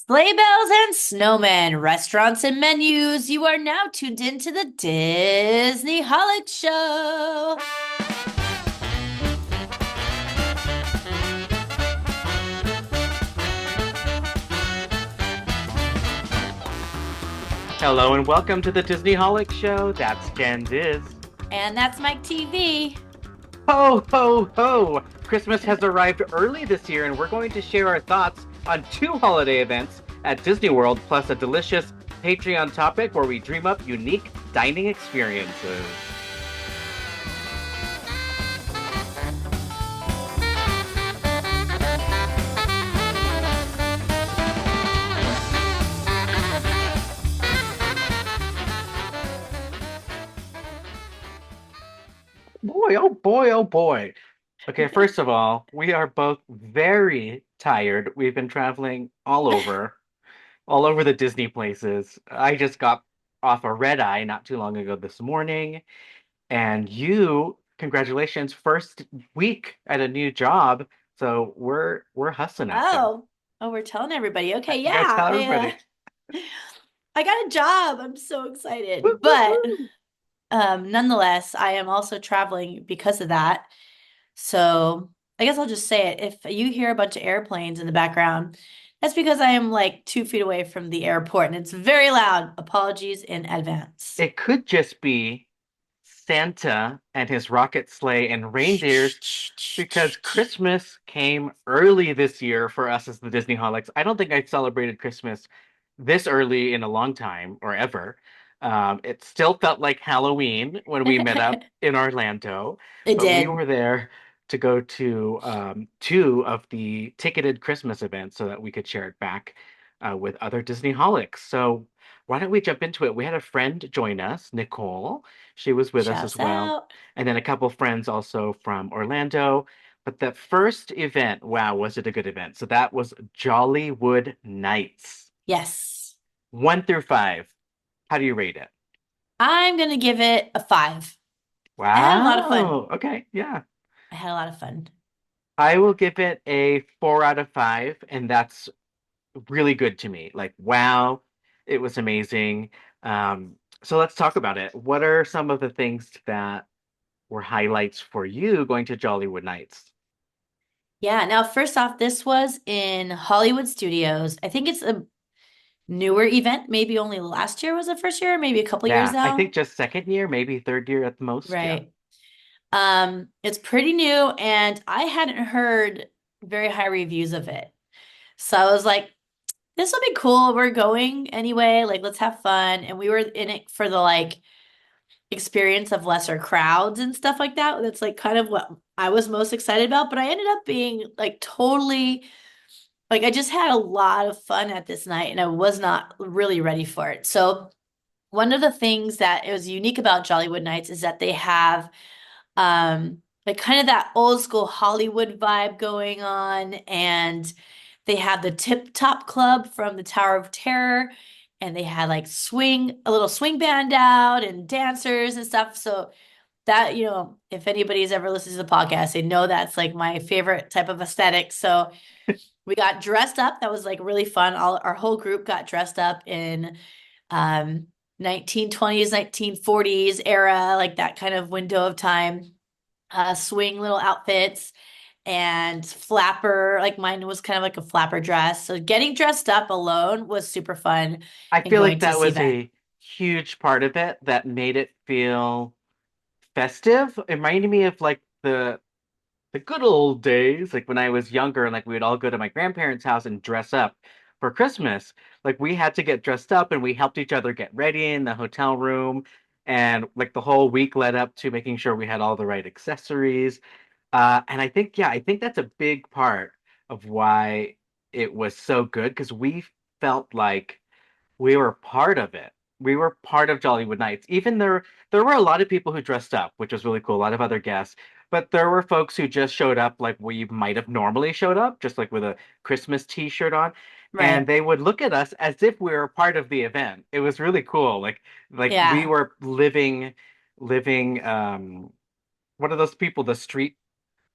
Sleigh bells and snowmen, restaurants and menus. You are now tuned into the Disney Holic Show. Hello and welcome to the Disney Holic Show. That's Jen Diz. And that's Mike TV. Ho, ho, ho! Christmas has arrived early this year, and we're going to share our thoughts on two holiday events at Disney World, plus a delicious Patreon topic where we dream up unique dining experiences. Boy, oh boy, oh boy. Okay, first of all, we are both very tired. We've been traveling all over the Disney places. I just got off a red eye not too long ago this morning. And you, congratulations, first week at a new job. So we're hustling out there. Oh, we're telling everybody. Okay, You gotta yeah, tell I everybody. I got a job. I'm so excited. Woo, woo, woo. Nonetheless, I am also traveling because of that. So I guess I'll just say it. If you hear a bunch of airplanes in the background, that's because I am like 2 feet away from the airport and it's very loud. Apologies in advance. It could just be Santa and his rocket sleigh and Shh, reindeers shh, shh, because shh, shh. Christmas came early this year for us as the Disney Holics. I don't think I celebrated Christmas this early in a long time or ever. It still felt like Halloween when we met up in Orlando, It but we did. were there to go to two of the ticketed Christmas events so that we could share it back with other Disney Holics. So why don't we jump into it? We had a friend join us, Nicole. She was with us as Shouts well, out. and then a couple friends also from Orlando. But the first event, wow, was it a good event? So that was Jollywood Nights. Yes. 1 through 5. How do you rate it? I'm gonna give it a 5. I had a lot of fun. Wow. Okay. Yeah. I had a lot of fun. I will give it a 4 out of 5, and that's really good to me. Like, wow, it was amazing. So let's talk about it. What are some of the things that were highlights for you going to Jollywood Nights? Yeah, now first off, this was in Hollywood Studios. I think it's a newer event. Maybe only last year was the first year, maybe a couple years Yeah, I think now. just second year, maybe third year at the most. Yeah. Right. It's pretty new and I hadn't heard very high reviews of it. So I was like, this will be cool. We're going anyway. Like, let's have fun. And we were in it for the like experience of lesser crowds and stuff like that. That's like kind of what I was most excited about. But I ended up being like totally like I just had a lot of fun at this night and I was not really ready for it. So one of the things that was unique about Jollywood Nights is that they have like kind of that old school Hollywood vibe going on, and they have the Tip Top Club from the Tower of Terror, and they had like a little swing band out and dancers and stuff. So that, if anybody's ever listened to the podcast, they know that's like my favorite type of aesthetic. So we got dressed up. That was like really fun. Our whole group got dressed up in um 1920s, 1940s era, like that kind of window of time. Swing little outfits and flapper, like mine was kind of like a flapper dress. So getting dressed up alone was super fun I and feel like going to that this was event. a huge part of it that made it feel festive. It reminded me of like the good old days, like when I was younger and like we would all go to my grandparents' house and dress up for Christmas. Like we had to get dressed up and we helped each other get ready in the hotel room. And like the whole week led up to making sure we had all the right accessories. And I think, yeah, I think that's a big part of why it was so good because we felt like we were part of it. We were part of Jollywood Nights. Even there were a lot of people who dressed up, which was really cool, a lot of other guests. But there were folks who just showed up like we might have normally showed up, just like with a Christmas t-shirt on. And Right. they would look at us as if we were part of the event. It was really cool. Like we Yeah. were living what are those people? The street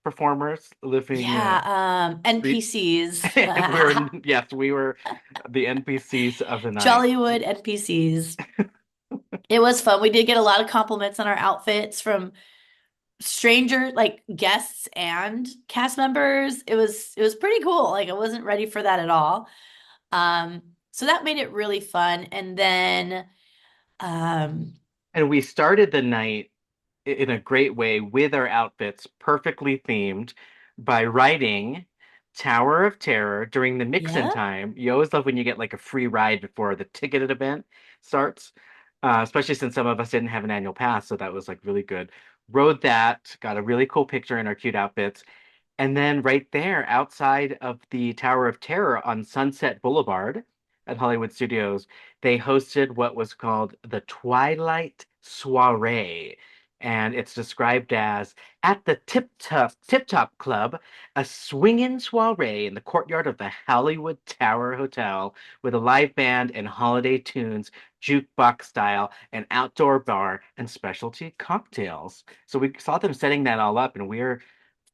performers living Yeah, street. NPCs. And we were, yes, we were the NPCs of the night. Jollywood NPCs. It was fun. We did get a lot of compliments on our outfits from stranger like guests and cast members. It was pretty cool. Like I wasn't ready for that at all. So that made it really fun. And then um And we started the night in a great way with our outfits perfectly themed by writing Tower of Terror during the mix-in yeah, time. You always love when you get like a free ride before the ticketed event starts, especially since some of us didn't have an annual pass, so that was like really good. Rode that, got a really cool picture in our cute outfits. And then right there outside of the Tower of Terror on Sunset Boulevard at Hollywood Studios, they hosted what was called the Twilight Soiree. And it's described as at the Tip Top Club, a swinging soiree in the courtyard of the Hollywood Tower Hotel with a live band and holiday tunes, jukebox style, an outdoor bar, and specialty cocktails. So we saw them setting that all up, and we're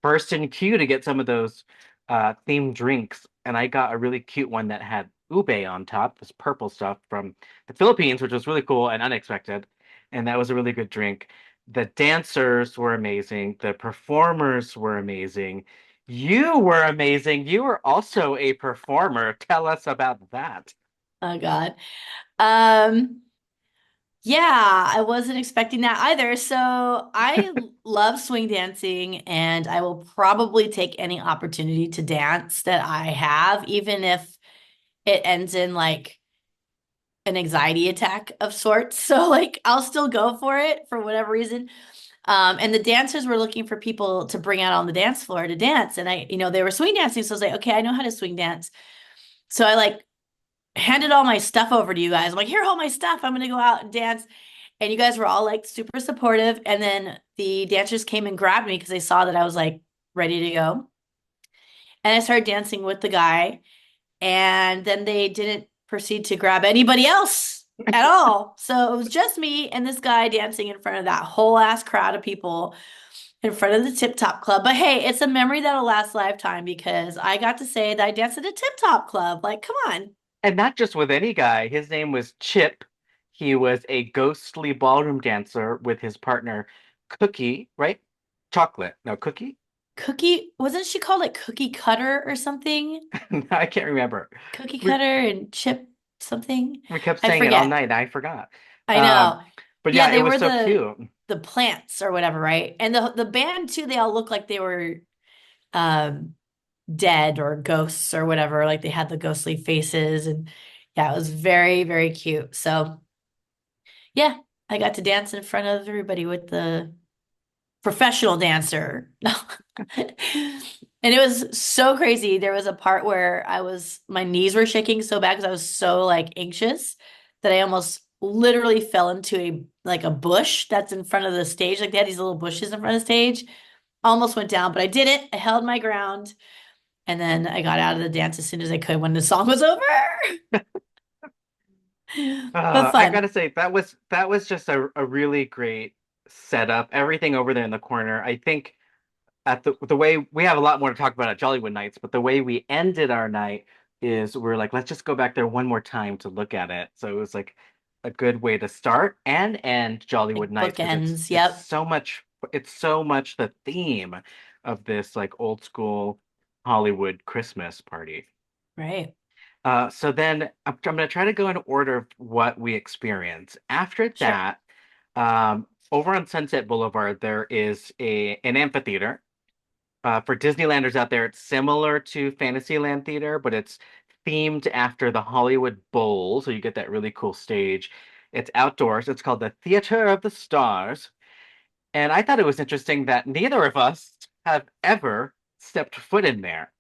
first in queue to get some of those themed drinks, and I got a really cute one that had ube on top, this purple stuff from the Philippines, which was really cool and unexpected. And that was a really good drink. The dancers were amazing. The performers were amazing. You were amazing. You were also a performer. Tell us about that. oh God. Um Yeah, I wasn't expecting that either. So I love swing dancing and I will probably take any opportunity to dance that I have, even if it ends in like an anxiety attack of sorts. So like I'll still go for it for whatever reason. And the dancers were looking for people to bring out on the dance floor to dance. And they were swing dancing. So I was like, okay, I know how to swing dance. So I like handed all my stuff over to you guys. I'm like, here, hold my stuff. I'm gonna go out and dance. And you guys were all like super supportive. And then the dancers came and grabbed me because they saw that I was like ready to go. And I started dancing with the guy. And then they didn't proceed to grab anybody else at all. So it was just me and this guy dancing in front of that whole ass crowd of people in front of the Tip Top Club. But hey, it's a memory that'll last a lifetime because I got to say that I danced at a Tip Top Club. Like, come on. And not just with any guy. His name was Chip. He was a ghostly ballroom dancer with his partner, Cookie, right? Chocolate. No, Cookie? Cookie, wasn't she called like Cookie Cutter or something? I can't remember. Cookie We Cutter and Chip something. we kept I saying it all forget. night, and I forgot. I Um, know. but Yeah, yeah, it they was were so the cute. the plants or whatever, right? And the band too, they all looked like they were um dead or ghosts or whatever. Like they had the ghostly faces and yeah, it was very, very cute. So yeah, I got to dance in front of everybody with the professional dancer. No. And it was so crazy. There was a part where my knees were shaking so bad because I was so like anxious that I almost literally fell into a bush that's in front of the stage. Like they had these little bushes in front of the stage. Almost went down, but I did it. I held my ground and then I got out of the dance as soon as I could when the song was over. But I fun. gotta say that was just a really great setup. Everything over there in the corner. I think at the way we have a lot more to talk about at Jollywood nights, but the way we ended our night is we're like, let's just go back there one more time to look at it. So it was like a good way to start and end Jollywood Like nights because it's bookends. it's Yep. so much it's so much the theme of this like old school Hollywood Christmas party. Right. So then I'm going to try to go in order of what we experience. After Sure. that, over on Sunset Boulevard, there is an amphitheater. For Disneylanders out there, it's similar to Fantasyland Theater, but it's themed after the Hollywood Bowl, so you get that really cool stage. It's outdoors. It's called the Theater of the Stars. And I thought it was interesting that neither of us have ever stepped foot in there.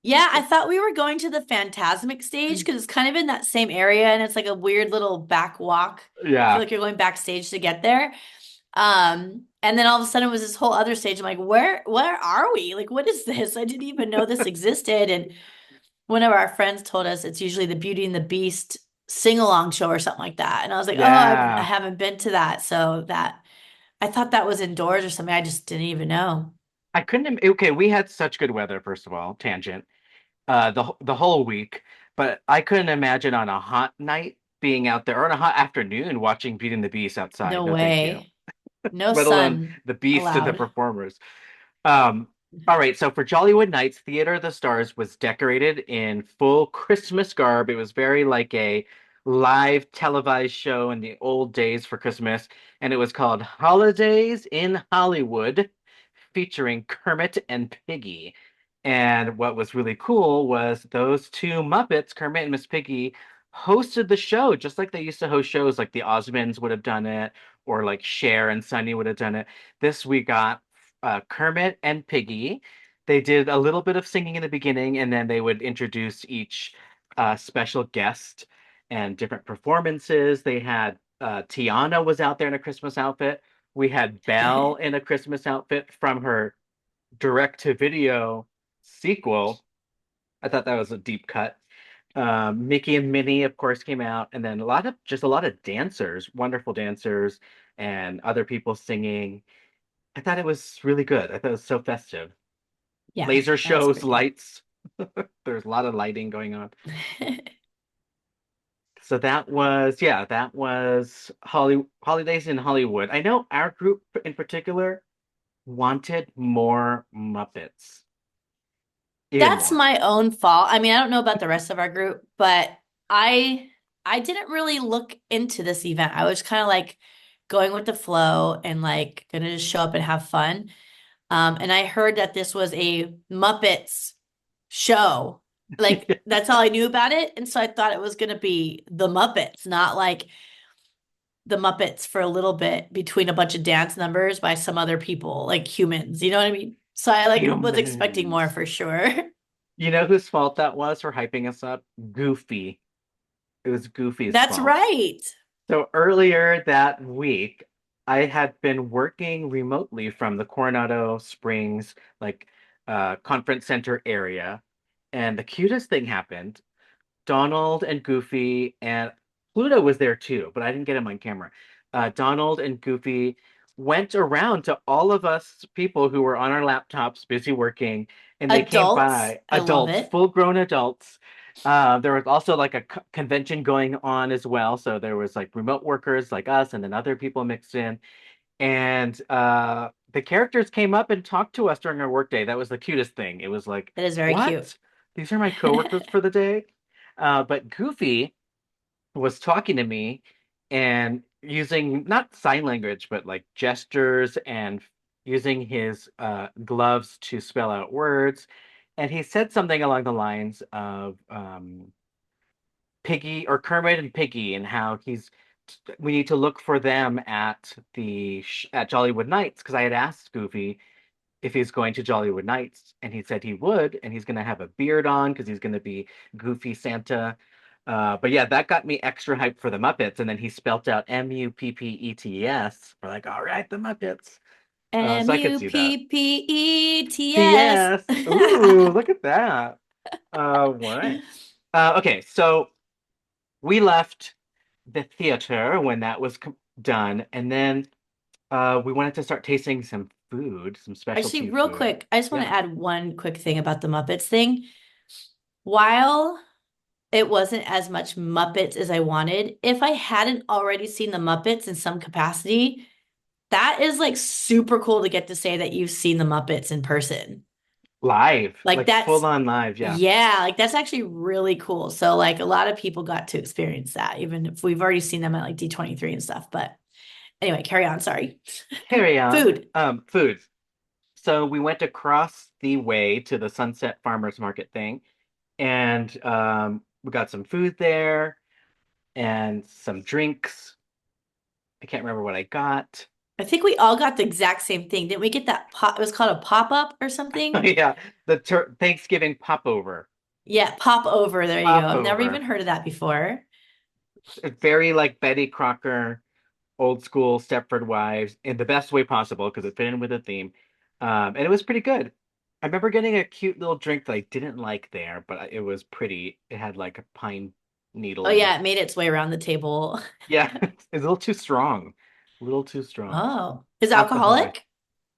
Yeah, I thought we were going to the Phantasmic stage because it's kind of in that same area and it's like a weird little back walk. I feel Yeah. like you're going backstage to get there. And then all of a sudden it was this whole other stage. I'm like, where are we? Like, what is this? I didn't even know this existed. And one of our friends told us it's usually the Beauty and the Beast sing-along show or something like that. And I was like, oh, I Yeah. haven't been to that. So that I thought that was indoors or something. I just didn't even know. I couldn't. Okay, we had such good weather. First of all, tangent. The whole week, but I couldn't imagine on a hot night being out there or on a hot afternoon watching Beauty and the Beast outside. No No, thank you. way. No Let alone sun the Beast and the allowed. performers. Um, all right, so for Jollywood Nights, Theater of the Stars was decorated in full Christmas garb. It was very like a live televised show in the old days for Christmas, and it was called Holidays in Hollywood, featuring Kermit and Piggy. And what was really cool was those two Muppets, Kermit and Miss Piggy, hosted the show just like they used to host shows like the Osmonds would have done it, or like Cher and Sunny would have done it. This we got Kermit and Piggy. They did a little bit of singing in the beginning, and then they would introduce each special guest and different performances. They had Tiana was out there in a Christmas outfit. We had Belle in a Christmas outfit from her direct to video sequel. I thought that was a deep cut. Mickey and Minnie, of course, came out, and then a lot of dancers, wonderful dancers, and other people singing. I thought it was really good. I thought it was so festive. Yeah, Laser that's shows, great. lights. There's a lot of lighting going on. So that was holidays in Hollywood. I know our group in particular wanted more Muppets, even That's more. my own fault. I mean, I don't know about the rest of our group, but I I didn't really look into this event. I was kind of like going with the flow and like gonna just show up and have fun. And I heard that this was a Muppets show. Like that's all I knew about it. And so I thought it was gonna be the Muppets, not like the Muppets for a little bit between a bunch of dance numbers by some other people, like humans. You know what I mean? So I like was expecting more Humans. for sure. You know whose fault that was for hyping us up? Goofy. It was Goofy's That's fault. right. So earlier that week, I had been working remotely from the Coronado Springs conference center area, and the cutest thing happened. Donald and Goofy and Pluto was there too, but I didn't get him on camera. Donald and Goofy went around to all of us people who were on our laptops busy working, and they came Adults, by, I love adults, it. full-grown adults. There was also like a convention going on as well, so there was like remote workers like us, and then other people mixed in. And the characters came up and talked to us during our workday. That was the cutest thing. It was like, That is very cute. what? These are my coworkers for the day? But Goofy was talking to me and using not sign language, but like gestures and using his gloves to spell out words. And he said something along the lines of Piggy or Kermit and Piggy, and how we need to look for them at Jollywood Nights, because I had asked Goofy if he's going to Jollywood Nights, and he said he would, and he's going to have a beard on because he's going to be Goofy Santa. But yeah, that got me extra hyped for the Muppets, and then he spelt out Muppets. We're like, all right, the Muppets. So I could see that. Muppets. Yes. Ooh, look at that. What? Okay, so we left the theater when that was done, and then we wanted to start tasting some food, some Actually, specialty real food. quick, I just want to Yeah, add one quick thing about the Muppets thing. While it wasn't as much Muppets as I wanted, if I hadn't already seen the Muppets in some capacity, that is like super cool to get to say that you've seen the Muppets in person. live, Like like full that's, on live. Yeah. yeah, like that's actually really cool. So like a lot of people got to experience that, even if we've already seen them at like D23 and stuff. But anyway, carry on. Sorry. Carry on. Food. Food. So we went across the way to the Sunset Farmers Market thing, and we got some food there and some drinks. I can't remember what I got. I think we all got the exact same thing. Didn't we get that pop? It was called a pop-up or Oh something. yeah, the Thanksgiving popover. Yeah, pop over. There you go. I've never even Popover. heard of that before. It's very like Betty Crocker, old school Stepford Wives in the best way possible because it fit in with the theme. And it was pretty good. I remember getting a cute little drink that I didn't like there, but it was pretty. It had like a pine Oh needle in yeah, it. it made its way around the table. Yeah, it's a little too strong. A little too strong. Oh, is it Alcoholic. alcoholic?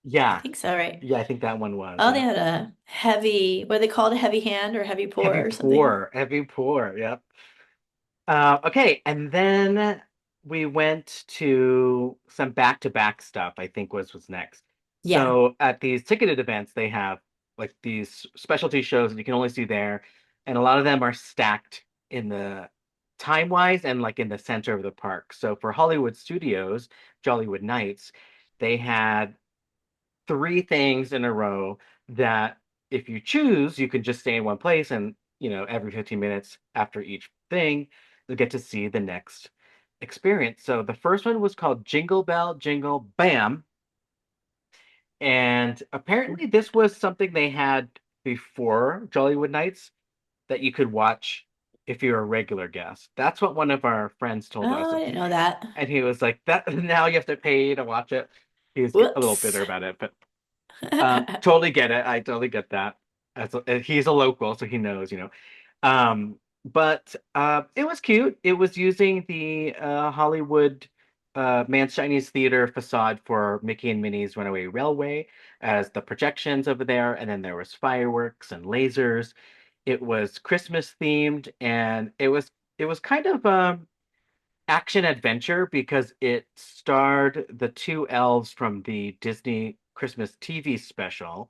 I Yeah. think so, right? Yeah, I think that one was, Oh, they yeah. had a heavy, what do they call it, a heavy hand or heavy pour or something? Heavy pour. Yep. Okay, and then we went to some back-to-back stuff, I think was next. Yeah. So at these ticketed events, they have like these specialty shows that you can only see there, and a lot of them are stacked in the time-wise and like in the center of the park. So for Hollywood Studios, Jollywood Nights, they had three things in a row that if you choose, you can just stay in one place and, every 15 minutes after each thing, you'll get to see the next experience. So the first one was called Jingle Bell Jingle Bam. And apparently this was something they had before Jollywood Nights that you could watch if you're a regular guest. That's what one of our friends told us. Oh, I didn't know that. And he was like, that now you have to pay to watch it. He was a little Whoops. bitter about it, but totally get it. I totally get that. He's a local, so he knows. But it was cute. It was using the Hollywood Man's Chinese Theater facade for Mickey and Minnie's Runaway Railway as the projections over there, and then there was fireworks and lasers. It was Christmas themed, and it was kind of action adventure because it starred the two elves from the Disney Christmas TV special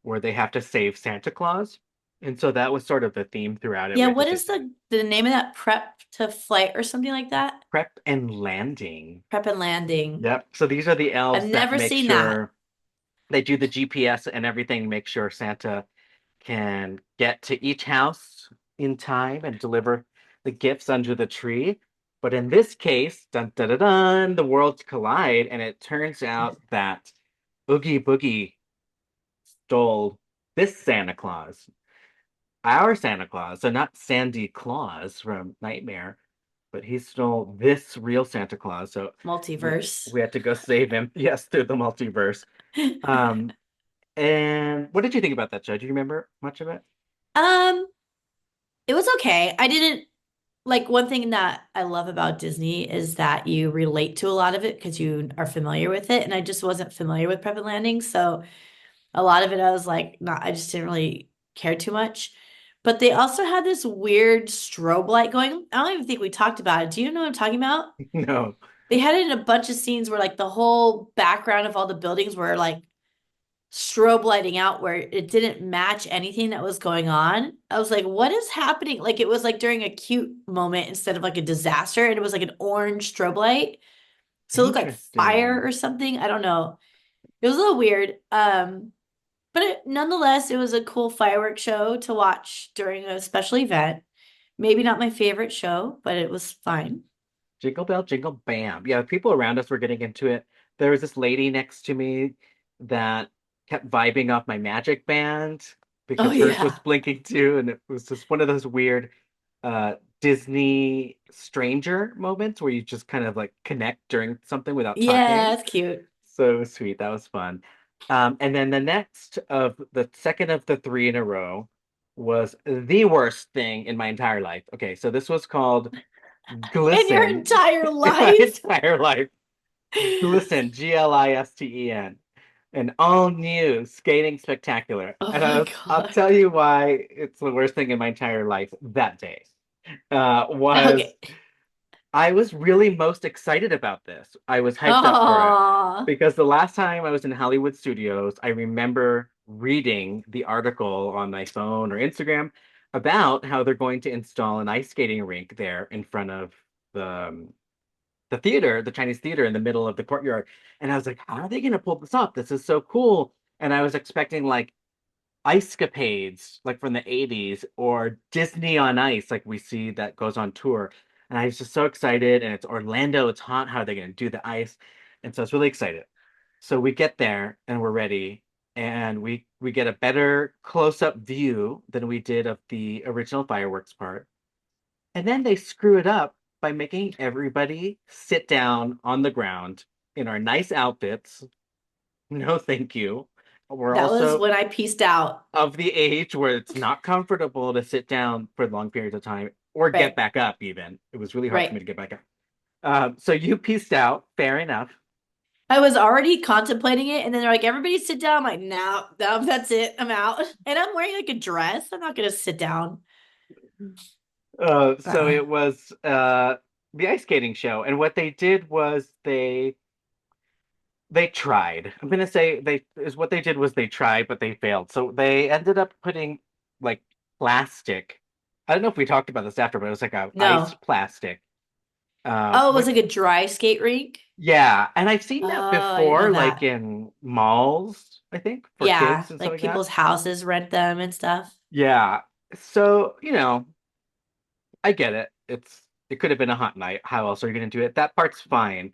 where they have to save Santa Claus. And so that was sort of the theme throughout it. Yeah, We had to what sit is there. the name of that prep to flight or something like that? Prep and landing. Prep and landing. Yep. So these are the I've elves that never make seen that. sure they do the GPS and everything, make sure Santa can get to each house in time and deliver the gifts under the tree. But in this case, dun dun dun dun, the worlds collide, and it turns out that Oogie Boogie stole this Santa Claus, our Santa Claus, so not Sandy Claus from Nightmare, but he stole this real Santa Claus. So we Multiverse. we had to go save him. Yes, through the multiverse. And what did you think about that show? Do you remember much of it? Um, it was okay. I didn't like one thing that I love about Disney is that you relate to a lot of it because you are familiar with it. And I just wasn't familiar with Prep and Landing. So a lot of it I was like, not, I just didn't really care too much. But they also had this weird strobe light going. I don't even think we talked about it. Do you know what I'm talking about? No. They had it in a bunch of scenes where like the whole background of all the buildings were like strobe lighting out where it didn't match anything that was going on. I was like, what is happening? Like it was like during a cute moment instead of like a disaster. And it was like an orange strobe light. So it looked like fire Interesting. or something. I don't know. It was a little weird. But nonetheless, it was a cool fireworks show to watch during a special event. Maybe not my favorite show, but it was fine. Jingle bell, jingle bam. Yeah, people around us were getting into it. There was this lady next to me that kept vibing off my magic band Oh because hers was yeah. blinking too, and it was just one of those weird Disney stranger moments where you just kind of like connect during something without Yeah, talking. it's cute. So sweet. That was fun. And then the second of the three in a row was the worst thing in my entire life. Okay, so this was called In your Glisten entire in my life. entire life. Glisten, Glisten, an all new skating spectacular. Oh And my I'll God. tell you why it's the worst thing in my entire life that day. Was Okay. I was really most excited about this. I was hyped up for it Oh, because the last time I was in Hollywood Studios, I remember reading the article on my phone or Instagram about how they're going to install an ice skating rink there in front of the theater, the Chinese theater in the middle of the courtyard. And I was like, how are they going to pull this off? This is so cool. And I was expecting like ice capades like from the 80s or Disney on Ice like we see that goes on tour. And I was just so excited. And it's Orlando, it's hot. How are they going to do the ice? And so I was really excited. So we get there and we're ready. And we get a better close-up view than we did of the original fireworks part. And then they screw it up by making everybody sit down on the ground in our nice outfits. No, thank you. We're that was also when I pieced out. of the age where it's not comfortable to sit down for long periods of time or get Right. back up even. It was really hard for me Right. to get back up. So you pieced out, fair enough. I was already contemplating it, and then they're like, "Everybody sit down." I'm like, "No, no, that's it. I'm out." And I'm wearing like a dress. I'm not gonna sit down. So Uh-uh. it was the ice skating show, and what they did was they tried. I'm gonna say they is what they did was they tried, but they failed. So they ended up putting like plastic. I don't know if we talked about this after, but it was like a ice No. plastic. Oh, it was Which like a dry skate rink. yeah, and I've seen Oh, that I didn't know before, like that. in malls, I think, for Yeah, kids and stuff like like that. people's houses rent them and stuff. Yeah. So, I get it. It could have been a hot night. How else are you gonna do it? That part's fine.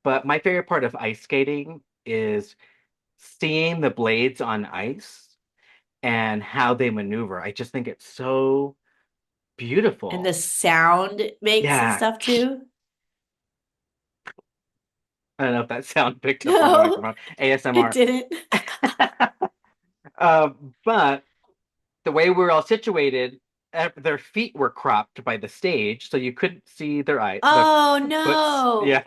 But my favorite part of ice skating is seeing the blades on ice and how they maneuver. I just think it's so And the beautiful. sound it makes and Yeah. stuff too. I don't know if that sound picked up on the No, microphone. it ASMR. didn't. But the way we were all situated, their feet were cropped by the stage, so you couldn't see the Oh foots. no, Yeah.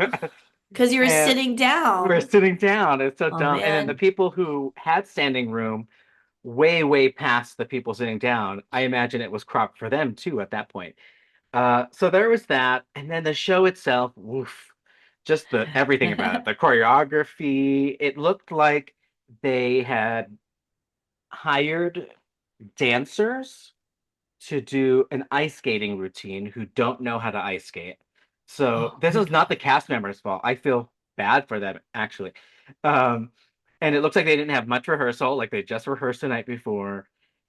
because you were And sitting we were down. sitting down. It's so Oh dumb. And then the man. people who had standing room way, way past the people sitting down, I imagine it was cropped for them too at that point. So there was that, and then the show itself, woof, just the everything about it, the choreography. It looked like they had hired dancers to do an ice skating routine who don't know how to ice skate. So Oh this my is not the God. cast members' fault. I feel bad for them actually. Um, and it looks like they didn't have much rehearsal, like they just rehearsed the night before.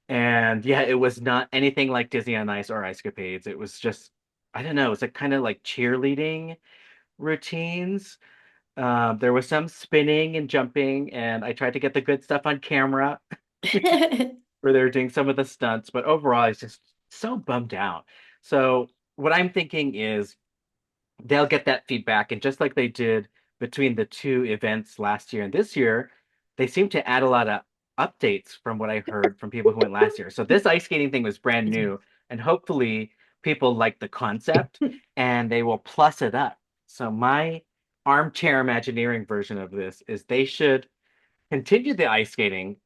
And yeah, it was not anything like Disney on Ice or Ice Capades. It was just, I don't know, it's like kind of like cheerleading routines. There was some spinning and jumping, and I tried to get the good stuff on camera where they were doing some of the stunts, but overall, I was just so bummed out. So what I'm thinking is they'll get that feedback, and just like they did between the two events last year and this year, they seem to add a lot of updates from what I heard from people who went last year. So this ice skating thing was brand Excuse me. new, and hopefully people like the concept and they will plus it up. So my armchair imagineering version of this is they should continue the ice skating,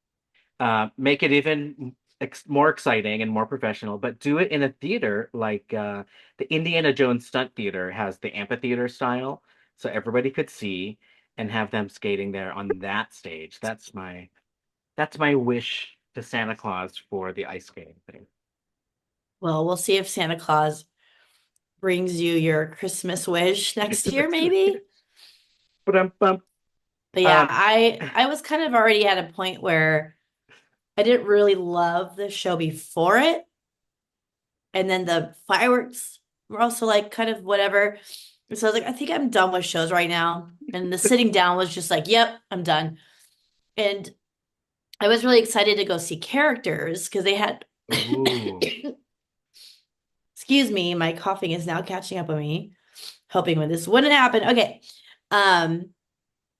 make it even more exciting and more professional, but do it in a theater like the Indiana Jones Stunt Theater has the amphitheater style, so everybody could see and have them skating there on that stage. That's my wish to Santa Claus for the ice skating thing. Well, we'll see if Santa Claus brings you your Christmas wish next year, maybe. But But yeah, um, I was kind of already at a point where I didn't really love the show before it. And then the fireworks were also like kind of whatever. And so I was like, I think I'm done with shows right now. And the sitting down was just like, yep, I'm done. And I was really excited to go see characters because they had, ooh, excuse me, my coughing is now catching up with me, hoping when this wouldn't happen. Okay. Um,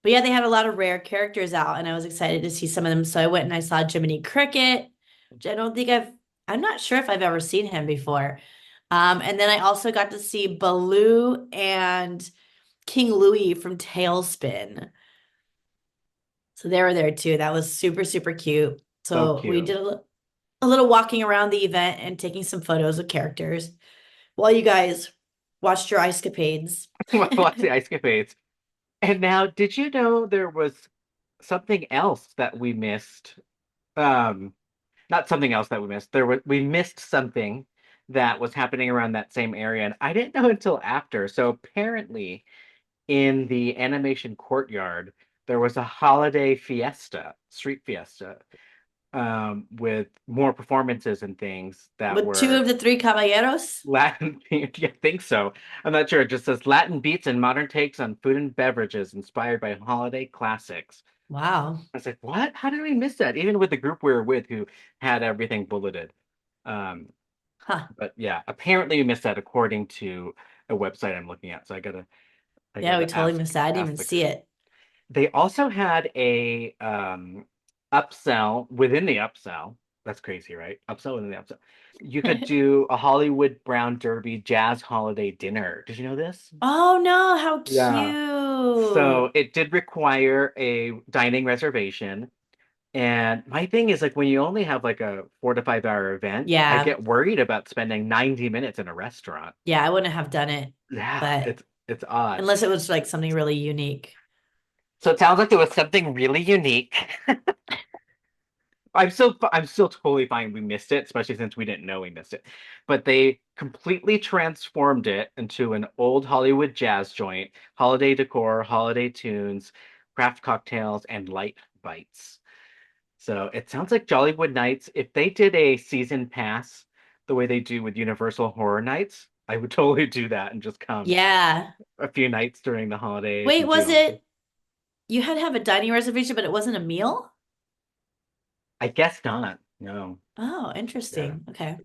but yeah, they had a lot of rare characters out, and I was excited to see some of them. So I went and I saw Jiminy Cricket, which I'm not sure if I've ever seen him before. And then I also got to see Baloo and King Louie from Tailspin. So they were there too. That was super, super cute. so So we cute. did a little walking around the event and taking some photos of characters while you guys watched your ice capades. Watch the ice capades. And now, did you know there was something else that we missed? Um, Not something else that we missed. We missed something that was happening around that same area, and I didn't know until after. So apparently, in the animation courtyard, there was a holiday fiesta, street fiesta, with more performances and things that With two of were the three caballeros. Latin themed. Yeah, I think so. I'm not sure. It just says Latin beats and modern takes on food and beverages inspired by holiday classics. Wow. I was like, what? How did we miss that? Even with the group we were with who had everything bulleted. Um, Huh. but yeah, apparently we missed that according to a website I'm looking at. So I Yeah, we gotta totally missed that. I didn't ask even the see group. it. They also had a upsell within the upsell. That's crazy, right? Upset within the upset. You could do a Hollywood Brown Derby jazz holiday dinner. Did you know this? Oh no, how Yeah. So cute. it did require a dining reservation. And my thing is like when you only have like a 4 to 5 hour event, I Yeah. get worried about spending 90 minutes in a restaurant. Yeah, I wouldn't have done it, Yeah, but it's odd. unless it was like something really unique. So it sounds like it was something really unique. I'm still totally fine we missed it, especially since we didn't know we missed it. But they completely transformed it into an old Hollywood jazz joint, holiday decor, holiday tunes, craft cocktails, and light bites. So it sounds like Jollywood Nights, if they did a season pass the way they do with Universal Horror Nights, I would totally do that and just come Yeah. a few nights during the holidays Wait, and do was all the. it you had to have a dining reservation, but it wasn't a meal? I guess not. No. Oh, Yeah. interesting. Okay.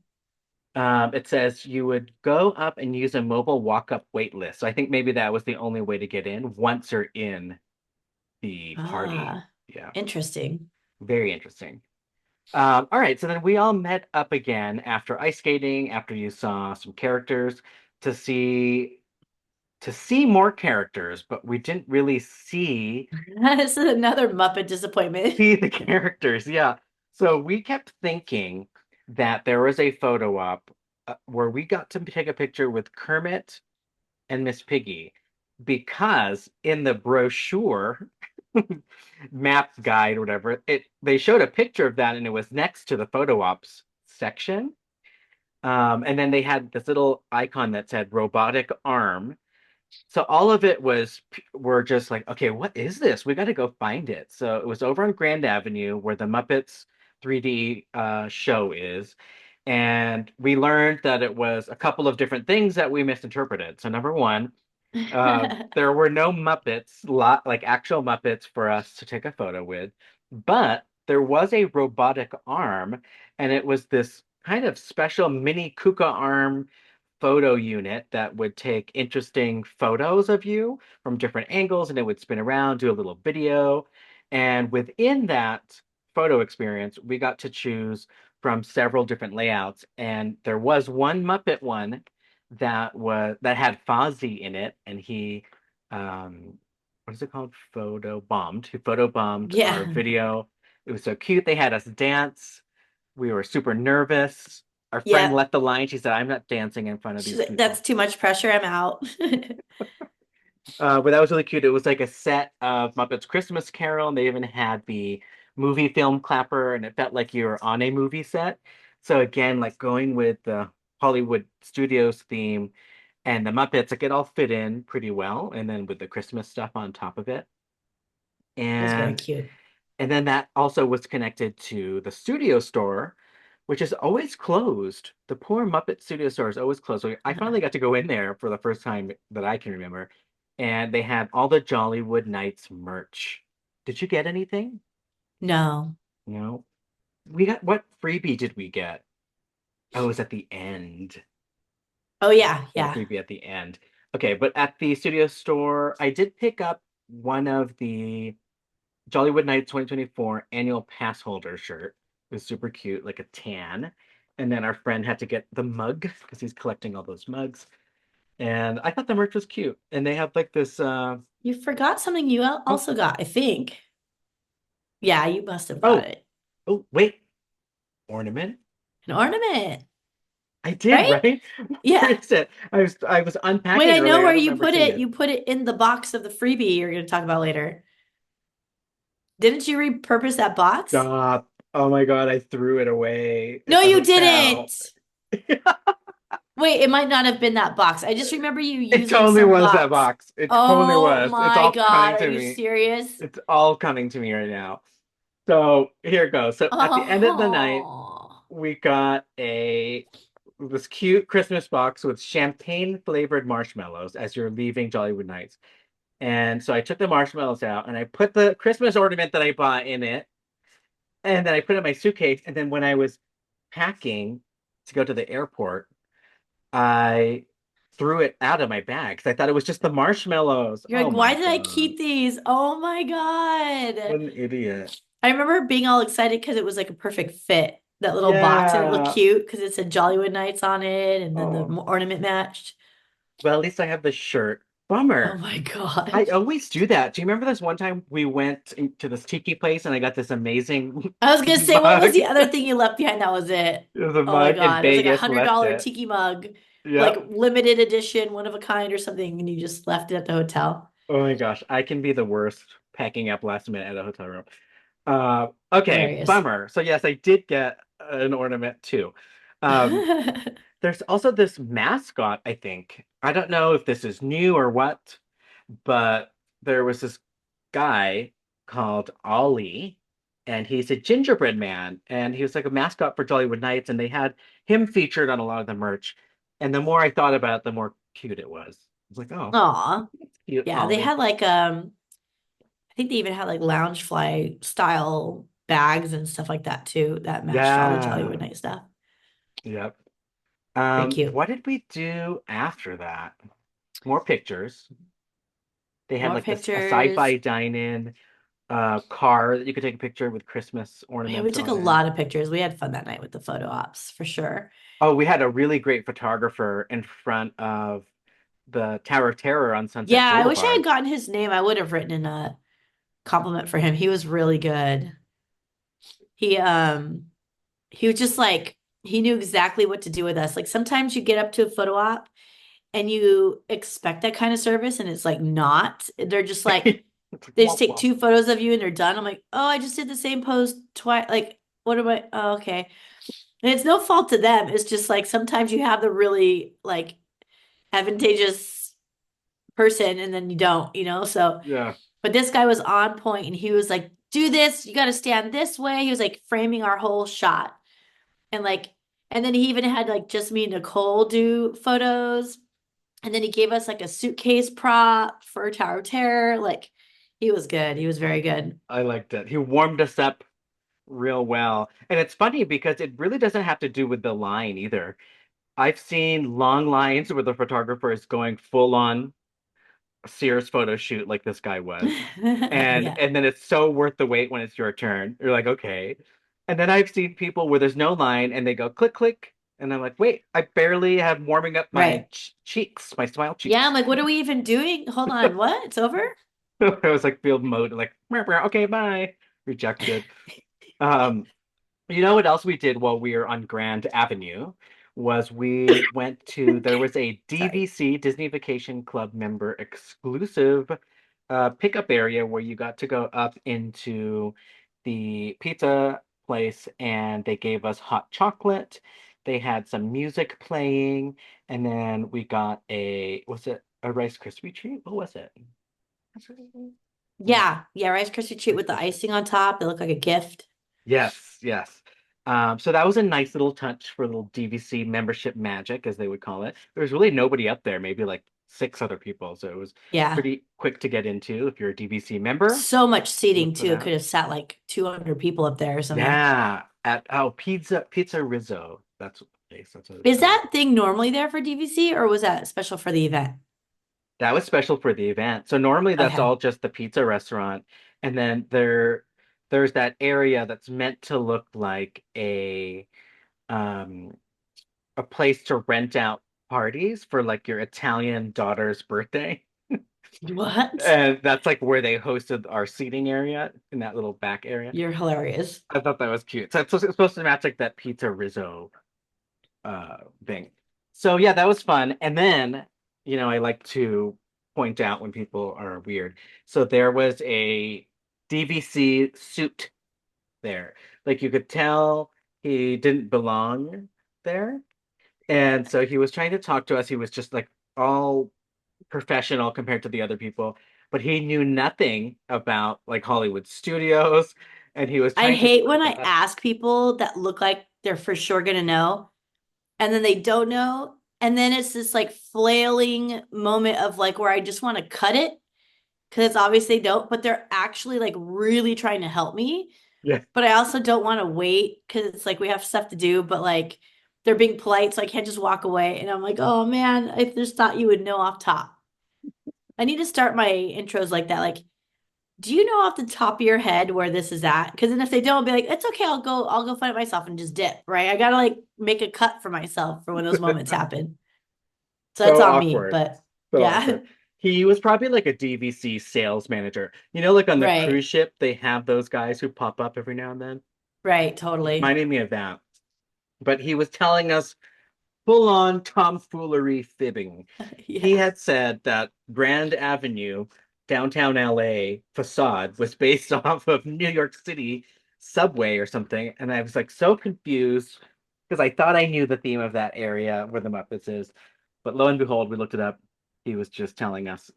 It says you would go up and use a mobile walk-up wait list. So I think maybe that was the only way to get in once you're in the party. Ah, Yeah, interesting. very interesting. All right, so then we all met up again after ice skating, after you saw some characters to see to see more characters, but we didn't really This is another Muppet disappointment. see the characters. Yeah. So we kept thinking that there was a photo op where we got to take a picture with Kermit and Miss Piggy because in the brochure map guide or whatever it they showed a picture of that and it was next to the photo ops section, and then they had this little icon that said robotic arm. So all of it was we're just like, okay, what is this? We got to go find it. So it was over on Grand Avenue where the Muppets 3D show is. And we learned that it was a couple of different things that we misinterpreted. So number one, there were no Muppets, like actual Muppets for us to take a photo with, but there was a robotic arm, and it was this kind of special mini Kuka arm photo unit that would take interesting photos of you from different angles, and it would spin around, do a little video. And within that photo experience, we got to choose from several different layouts, and there was one Muppet one that had Fozzie in it, and he what is it called? Photo bombed. He photo bombed our Yeah. video. It was so cute. They had us dance. We were super nervous. Our friend Yep. let the line. She said, "I'm not dancing in front of She's these like, that's people." too much pressure. I'm out. But that was really cute. It was like a set of Muppets Christmas Carol, and they even had the movie film clapper, and it felt like you were on a movie set. So again, like going with the Hollywood Studios theme and the Muppets, like it all fit in pretty well, and then with the Christmas stuff on top of it. That's very And cute. and then that also was connected to the studio store, which is always closed. The poor Muppet Studio store is always closed. So I finally got to go in there for the first time that I can remember. And they had all the Jollywood Nights merch. Did you get anything? No. No. We got what freebie did we get? Oh, it was at the end. Oh yeah, Got a yeah. freebie at the end. Okay, but at the studio store, I did pick up one of the Jollywood Nights 2024 annual pass holder shirt. It was super cute, like a tan. And then our friend had to get the mug because he's collecting all those mugs. And I thought the merch was cute. And they have like this You forgot something you oh also got, I think. Yeah, you must have got oh it. oh wait, ornament? An ornament, I did, right? right? Where Yeah. is it? I was Wait, unpacking I know earlier. I where don't you remember put seeing it. it. You put it in the box of the freebie you're going to talk about later. Didn't you repurpose that box? Stop. Oh my God, I threw it away. No, It you doesn't count. didn't. Wait, it might not have been that box. I just remember you It using totally some was that box. box. It totally Oh was. It's my all God, coming are to you me. serious? It's all coming to me right now. So here it goes. So at the end of the night, Oh, we got a this cute Christmas box with champagne flavored marshmallows as you're leaving Jollywood Nights. And so I took the marshmallows out and I put the Christmas ornament that I bought in it. And then I put it in my suitcase. And then when I was packing to go to the airport, I threw it out of my bag because I thought it was just the marshmallows. you're Oh like, why my did I God. keep these? Oh my God. What an idiot. I remember being all excited because it was like a perfect fit. that little box, and it looked Yeah. cute because it said Jollywood Nights on it, and then the Oh. ornament matched. Well, at least I have the shirt. Oh Bummer. my I God. always do that. Do you remember this one time we went to this tiki place and I got this amazing I was gonna say, what was mug? the other thing you left behind? That was it. It was a Oh my mug in God. It was like a Vegas, hundred left dollar it. tiki mug, like Yep. limited edition, one of a kind or something, and you just left it at the hotel. Oh my gosh, I can be the worst packing up last minute at a hotel room. Okay, Hilarious. bummer. So yes, I did get an ornament too. Um, there's also this mascot, I think. I don't know if this is new or what, but there was this guy called Ollie, and he's a gingerbread man, and he was like a mascot for Jollywood Nights, and they had him featured on a lot of the merch. And the more I thought about it, the more cute it was. I was like, oh, Aw. that's cute, Yeah, they Ollie. had like I think they even had like lounge fly style bags and stuff like that too, that matched all the Jollywood Yeah. Night stuff. Yep. Very cute. What did we do after that? More pictures. They had More like this a pictures. sci-fi dine-in car that you could take a picture with Christmas Man, we ornaments took a on it. lot of pictures. We had fun that night with the photo ops for sure. Oh, we had a really great photographer in front of the Tower of Terror on Yeah, Sunset I wish I had Boulevard. gotten his name. I would have written in a compliment for him. He was really good. He he was just like he knew exactly what to do with us. Like sometimes you get up to a photo op and you expect that kind of service and it's like not. They're just like It's like they just womp take womp. two photos of you and they're done. I'm like, "Oh, I just did the same pose twice." Like, what am I? Oh, okay. And it's no fault to them. It's just like sometimes you have the really like advantageous person and then you don't, you know? So, Yeah, but this guy was on point and he was like, do this, you got to stand this way. He was like framing our whole shot. And like, and then he even had like just me and Nicole do photos. And then he gave us like a suitcase prop for Tower of Terror. Like, he was good. He was very good. I liked it. He warmed us up real well. And it's funny because it really doesn't have to do with the line either. I've seen long lines where the photographer is going full on Sears photo shoot like this guy was. And Yeah, and then it's so worth the wait when it's your turn. You're like, okay. And then I've seen people where there's no line and they go click click and I'm like, wait, I barely have warming up my right. cheeks, my smile Yeah, I'm cheeks. like, what are we even doing? Hold on, what? It's over? I was like field mode, like, "Meow, meow, okay, bye. Rejected. Um, you know what else we did while we were on Grand Avenue was we went to there was a Sorry. DVC Disney Vacation Club member exclusive pickup area where you got to go up into the pizza place and they gave us hot chocolate. They had some music playing, and then we got a was it a Rice Krispie treat? What was it? What was it? Yeah, yeah, Rice Krispie treat Rice with the Krispie. icing on top. They look like a gift. Yes, yes. So that was a nice little touch for little DVC membership magic, as they would call it. There was really nobody up there, maybe like six other people. So it was Yeah. pretty quick to get into if you're a DVC member. So much seating Look for too. It could that. have sat like 200 people up there or something. Yeah, at Pizza Rizzo. That's what the place. That's what it's Is called. that thing normally there for DVC or was that special for the event? That was special for the event. So normally that's Okay. all just the pizza restaurant, and then there's that area that's meant to look like um a place to rent out parties for like your Italian daughter's birthday. What? And that's like where they hosted our seating area in that little back area. You're hilarious. I thought that was cute. So it's supposed to match like that Pizza Rizzo thing. So yeah, that was fun. And then, I like to point out when people are weird. So there was a DVC suit there. Like you could tell he didn't belong there. And so he was trying to talk to us. He was just like all professional compared to the other people, but he knew nothing about like Hollywood studios. And he was I trying to hate explain when I to us. ask people that look like they're for sure gonna know and then they don't know. And then it's this like flailing moment of like where I just want to cut it because it's obvious they don't, but they're actually like really trying to help me. Yeah, But I also don't want to wait because it's like we have stuff to do, but like they're being polite, so I can't just walk away. And I'm like, oh man, I just thought you would know off top. I need to start my intros like that. Like, Do you know off the top of your head where this is at? Because then if they don't, I'll be like, it's okay, I'll go find it myself and just dip, right? I gotta like make a cut for myself for when those moments happen. So that's So on me, awkward. but So yeah, awkward. He was probably like a DVC sales manager. You know, like on the right, cruise ship, they have those guys who pop up every now and then. right, He totally. reminded me of that. But he was telling us full on tomfoolery fibbing. He Yeah. had said that Grand Avenue, downtown LA facade was based off of New York City subway or something. And I was like so confused because I thought I knew the theme of that area where the Muppets is. But lo and behold, we looked it up. He was just telling us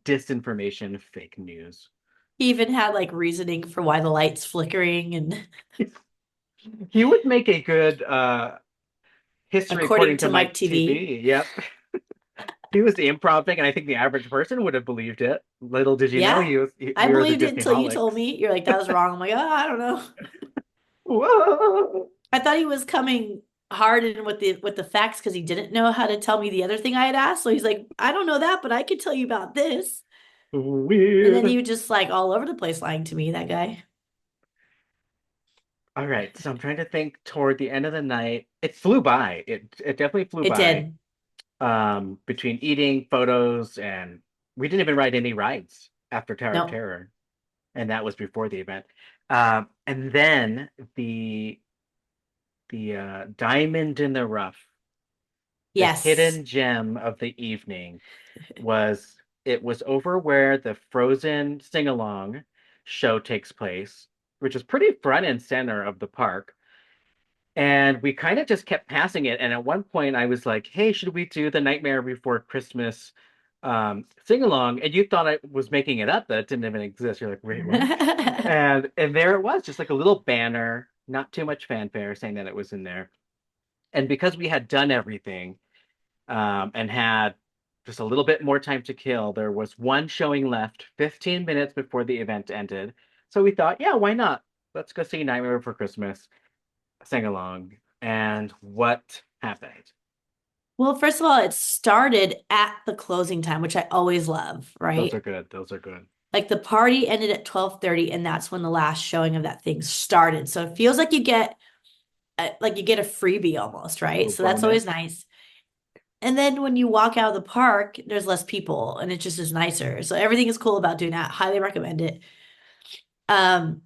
disinformation, fake news. He even had like reasoning for why the light's flickering and He would make a good history according according to to Mike Mike TV. TV. Yep. He was improvising, and I think the average person would have believed it. Little did you know Yeah. I we were the believed it until you told Disneyholics. me. You're like, that was wrong. I'm like, oh, I don't know. Whoa! I thought he was coming hard in with the facts because he didn't know how to tell me the other thing I had asked. So he's like, I don't know that, but I could tell you about this. And then he Weird. was just like all over the place lying to me, that guy. All right, so I'm trying to think toward the end of the night. It flew by. It definitely flew It by. did. Between eating, photos, and we didn't even ride any rides after Tower of No. Terror, and that was before the event. And then the diamond in the rough, the Yes. hidden gem of the evening was it was over where the Frozen sing-along show takes place, which is pretty front and center of the park. And we kind of just kept passing it. And at one point, I was like, "Hey, should we do the Nightmare Before Christmas sing along?" And you thought I was making it up that it didn't even exist. You're like, "Wait, what?" And there it was, just like a little banner, not too much fanfare, saying that it was in there. And because we had done everything and had just a little bit more time to kill, there was one showing left, 15 minutes before the event ended. So we thought, yeah, why not? Let's go see Nightmare Before Christmas sing along. And what happened? Well, first of all, it started at the closing time, which I always love, Those are right? good. Those are good. Like the party ended at 12:30 and that's when the last showing of that thing started. So it feels like you get a freebie almost, right? Little So that's always bonus. nice. And then when you walk out of the park, there's less people and it just is nicer. So everything is cool about doing that. Highly recommend it. Um,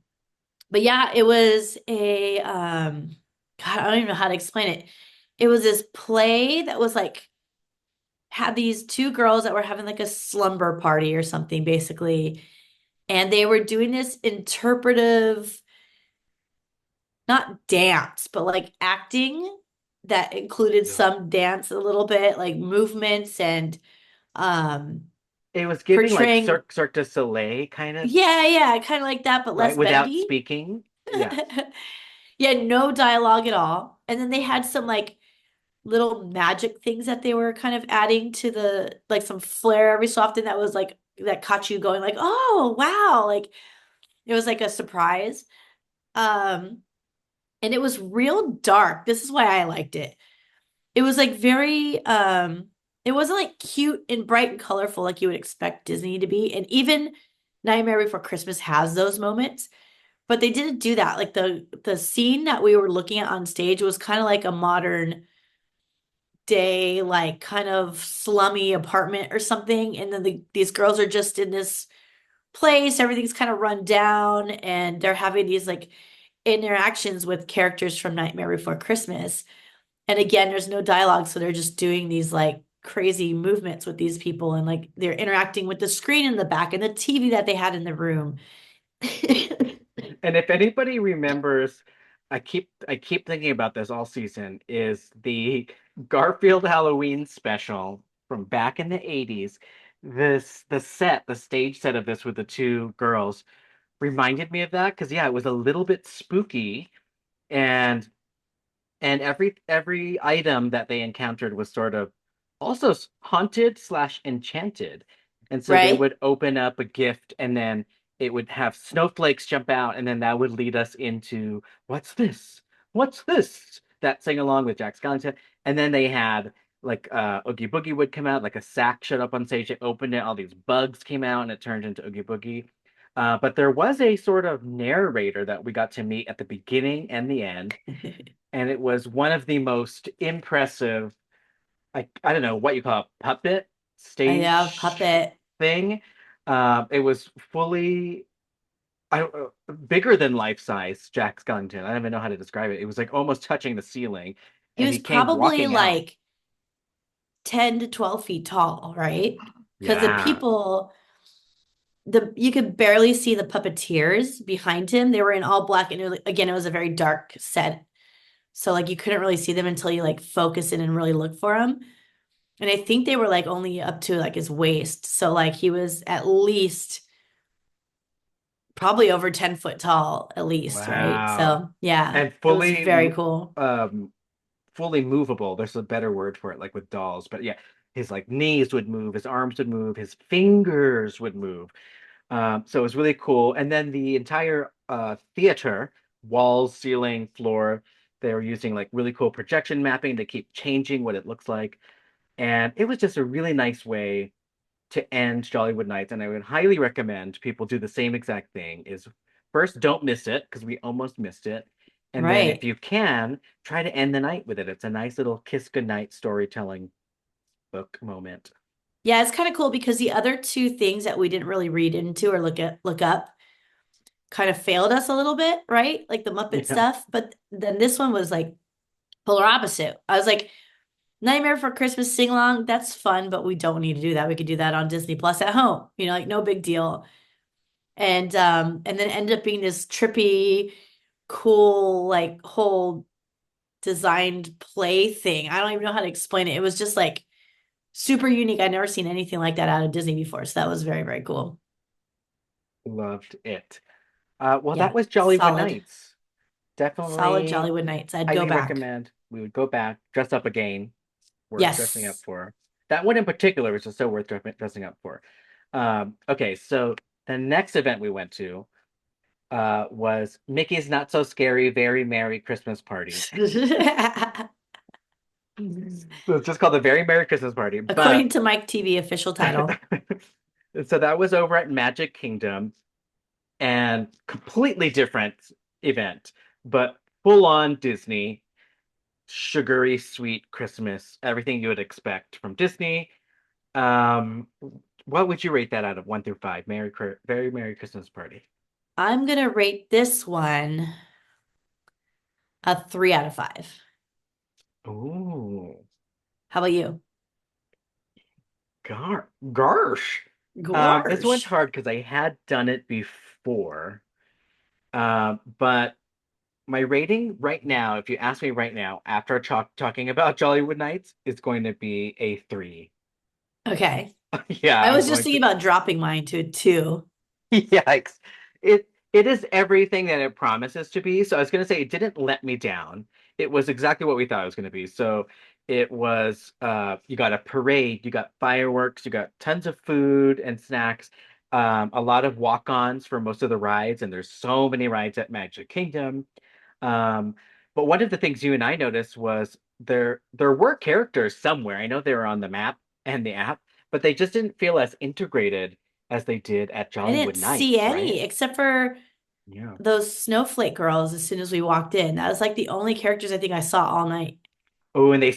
but yeah, it was a God, I don't even know how to explain it. It was this play that was like had these two girls that were having like a slumber party or something, basically. And they were doing this interpretive, not dance, but like acting that included Yeah. some dance a little bit, like movements and um It was giving like portraying, Cirque du Soleil kind of, yeah, yeah, kind of like that, but right? less Without bendy. speaking. Yeah. Yeah, no dialogue at all. And then they had some like little magic things that they were kind of adding to the like some flair every so often that was like that caught you going like, oh wow, like it was like a surprise. Um, and it was real dark. This is why I liked it. It was like very it wasn't like cute and bright and colorful like you would expect Disney to be. And even Nightmare Before Christmas has those moments, but they didn't do that. Like the scene that we were looking at on stage was kind of like a modern day, like kind of slummy apartment or something. And then these girls are just in this place, everything's kind of run down, and they're having these like interactions with characters from Nightmare Before Christmas. And again, there's no dialogue, so they're just doing these like crazy movements with these people and like they're interacting with the screen in the back and the TV that they had in the room. And if anybody remembers, I keep thinking about this all season, is the Garfield Halloween special from back in the 80s. The stage set of this with the two girls reminded me of that because yeah, it was a little bit spooky and every item that they encountered was sort of also haunted slash enchanted. And so they Right? would open up a gift and then it would have snowflakes jump out and then that would lead us into what's this? What's this? That sing along with Jack Skellington. And then they had like Oogie Boogie would come out, like a sack showed up on stage, it opened it, all these bugs came out and it turned into Oogie Boogie. But there was a sort of narrator that we got to meet at the beginning and the end, and it was one of the most impressive, like I don't know what you call a puppet Yeah, stage puppet. thing. It was fully bigger than life size Jack Skellington. I don't even know how to describe it. It was like almost touching the ceiling, He and was he came probably walking out. like 10 to 12 feet tall, right? Because the Yeah. people, you could barely see the puppeteers behind him. They were in all black, and again, it was a very dark set. So like you couldn't really see them until you like focus in and really look for them. And I think they were like only up to like his waist. So like he was at least probably over 10 foot tall, at least, right? Wow. So yeah, And it was very cool. fully movable. There's a better word for it, like with dolls. But yeah, his like knees would move, his arms would move, his fingers would move. So it was really cool. And then the entire theater, walls, ceiling, floor, they were using like really cool projection mapping to keep changing what it looks like. And it was just a really nice way to end Jollywood Nights. And I would highly recommend people do the same exact thing is first, don't miss it because we almost missed it. And then if Right. you can, try to end the night with it. It's a nice little kiss goodnight storytelling book moment. Yeah, it's kind of cool because the other two things that we didn't really read into or look up kind of failed us a little bit, right? Like the Muppet Yeah. stuff. But then this one was like polar opposite. I was like, Nightmare for Christmas sing along, that's fun, but we don't need to do that. We could do that on Disney Plus at home. Like no big deal. And then ended up being this trippy, cool, like whole designed play thing. I don't even know how to explain it. It was just like super unique. I'd never seen anything like that out of Disney before. So that was very, very cool. Loved it. Well, that Yeah, was Jollywood solid, Nights. solid Definitely Jollywood nights. I'd go highly back. recommend. We would go back, dress up again. Worth dressing up Yes. for. That one in particular was just so worth dressing up for. Okay, so the next event we went to was Mickey's Not So Scary Very Merry Christmas Party. So it's just called the Very Merry Christmas Party. But According to Mike TV official title. so that was over at Magic Kingdom and completely different event, but full on Disney, sugary sweet Christmas, everything you would expect from Disney. Um, what would you rate that out of 1 through 5? Very Merry Christmas Party. I'm gonna rate this one a 3 out of 5. Ooh, How about you? gosh. This one's Gorsh. hard because I had done it before. But my rating right now, if you ask me right now, after talking about Jollywood Nights, is going to be a 3. Okay. Yeah, I I'm was just going thinking to. about dropping mine to a 2. Yikes. It is everything that it promises to be. So I was gonna say it didn't let me down. It was exactly what we thought it was gonna be. So it was you got a parade, you got fireworks, you got tons of food and snacks, a lot of walk-ons for most of the rides, and there's so many rides at Magic Kingdom. Um, but one of the things you and I noticed was there were characters somewhere. I know they were on the map and the app, but they just didn't feel as integrated as they did at I didn't Jollywood see Nights, right? any except for Yeah. those snowflake girls as soon as we walked in. That was like the only characters I think I saw all night. Oh, and they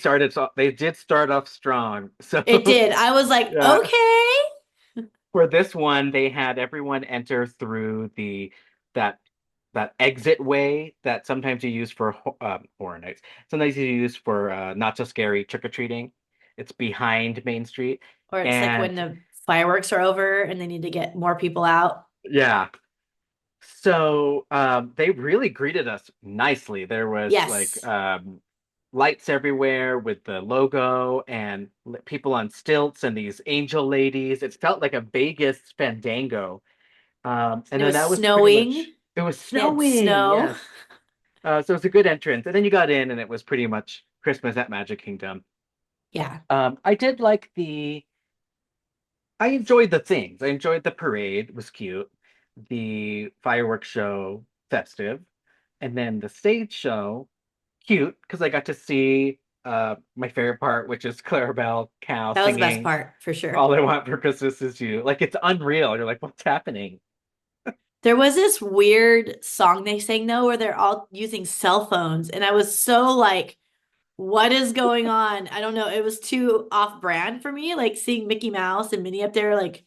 did start off strong. So It did. I was like, yeah, okay. for this one, they had everyone enter through the that that exit way that sometimes you use for horror nights. Sometimes you use for not so scary trick-or-treating. It's behind Main Street. Or it's like when And the fireworks are over and they need to get more people out. yeah, so they really greeted us nicely. There was like Yes. lights everywhere with the logo and people on stilts and these angel ladies. It felt like a Vegas Fandango. And And it then was that was pretty snowing. much it was They had snowing, snow. yes. So it's a good entrance. And then you got in and it was pretty much Christmas at Magic Kingdom. Yeah. I did like I enjoyed the things. I enjoyed the parade, was cute. The fireworks show, festive. And then the stage show, cute, because I got to see my favorite part, which is Clarabelle Cow That was the best singing part for sure. All I Want for Christmas Is You. Like it's unreal. You're like, what's happening? There was this weird song they sang though where they're all using cell phones, and I was so like, what is going on? I don't know. It was too off-brand for me. Like seeing Mickey Mouse and Minnie up there, like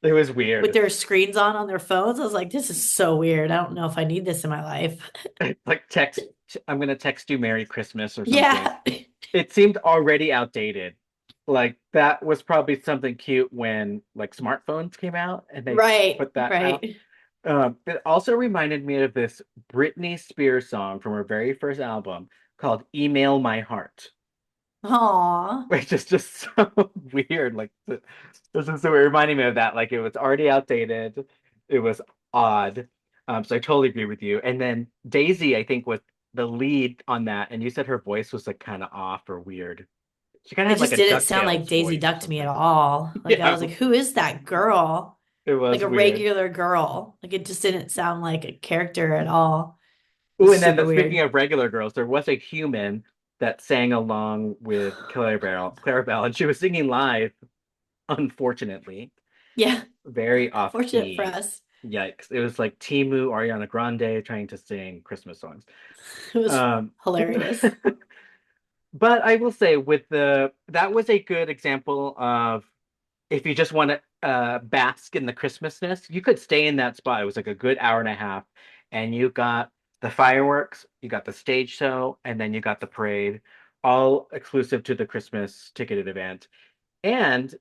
It was with weird. their screens on their phones. I was like, this is so weird. I don't know if I need this in my life. Like text, I'm gonna text you Merry Christmas or something. Yeah. It seemed already outdated. Like that was probably something cute when like smartphones came out and they Right. put that out. Right. It also reminded me of this Britney Spears song from her very first album called "Email My Heart," Aw. which is just so weird. Like this is so reminding me of that. Like it was already outdated. It was odd. So I totally agree with you. And then Daisy, I think, was the lead on that, and you said her voice was like kind of off or weird. She kind of It had like just a didn't sound like DuckTales Daisy voice or Duck to me at something. all. Like I Yeah, was like, who is that girl? it Like was a weird. regular girl. Like it just didn't sound like a character at all. It Oh, was and then super speaking weird. of regular girls, there was a human that sang along with Clarabelle, and she was singing live, unfortunately. Yeah. Very off Fortunate for key. us. Yikes. It was like Timu, Ariana Grande trying to sing Christmas songs. It was Um, hilarious. but I will say with that was a good example of if you just want to bask in the Christmasness, you could stay in that spot. It was like a good hour and a half, and you got the fireworks, you got the stage show, and then you got the parade, all exclusive to the Christmas ticketed event. And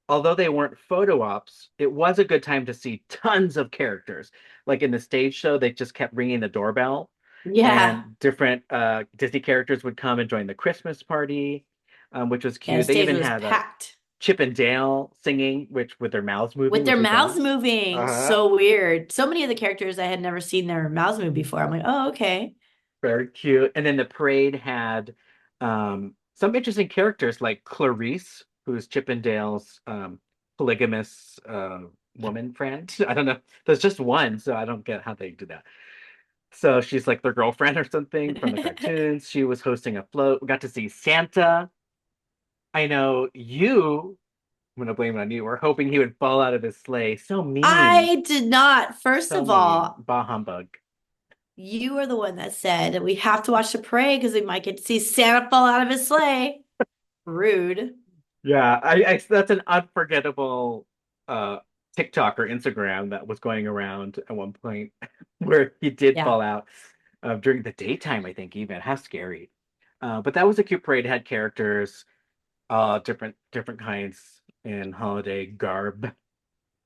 although they weren't photo ops, it was a good time to see tons of characters. Like in the stage show, they just kept ringing the doorbell, Yeah. and different Disney characters would come and join the Christmas party, which was Yeah, the cute. They stage even was had a packed Chip and Dale singing, which with their mouths moving, with their which was mouths fun. moving. Uh-huh. So weird. So many of the characters I had never seen their mouths move before. I'm like, oh, okay. Very cute. And then the parade had some interesting characters like Clarice, who's Chip and Dale's polygamous woman friend. I don't know. There's just one, so I don't get how they do that. So she's like their girlfriend or something from the cartoons. She was hosting a float. We got to see Santa. I know you, I'm gonna blame it on you. We're hoping he would fall out of his sleigh. So mean. I did not. First So of mean. all, Bah humbug. you are the one that said that we have to watch the parade because we might get to see Santa fall out of his sleigh. Rude. Yeah, I that's an unforgettable uh TikTok or Instagram that was going around at one point where he did Yeah. fall out during the daytime, I think even. How scary. But that was a cute parade. It had characters, different kinds in holiday garb.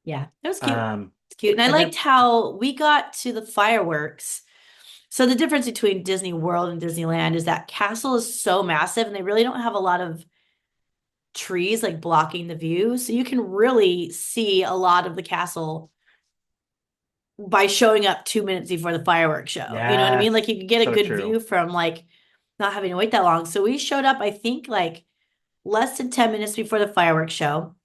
Yeah. It was cute. Um, It's cute. And I and then liked how we got to the fireworks. So the difference between Disney World and Disneyland is that castle is so massive and they really don't have a lot of trees like blocking the view. So you can really see a lot of the castle by showing up 2 minutes before the fireworks show. You know what I mean? Like yes, you could get a so good true. view from like not having to wait that long. So we showed up, I think, like less than 10 minutes before the fireworks show,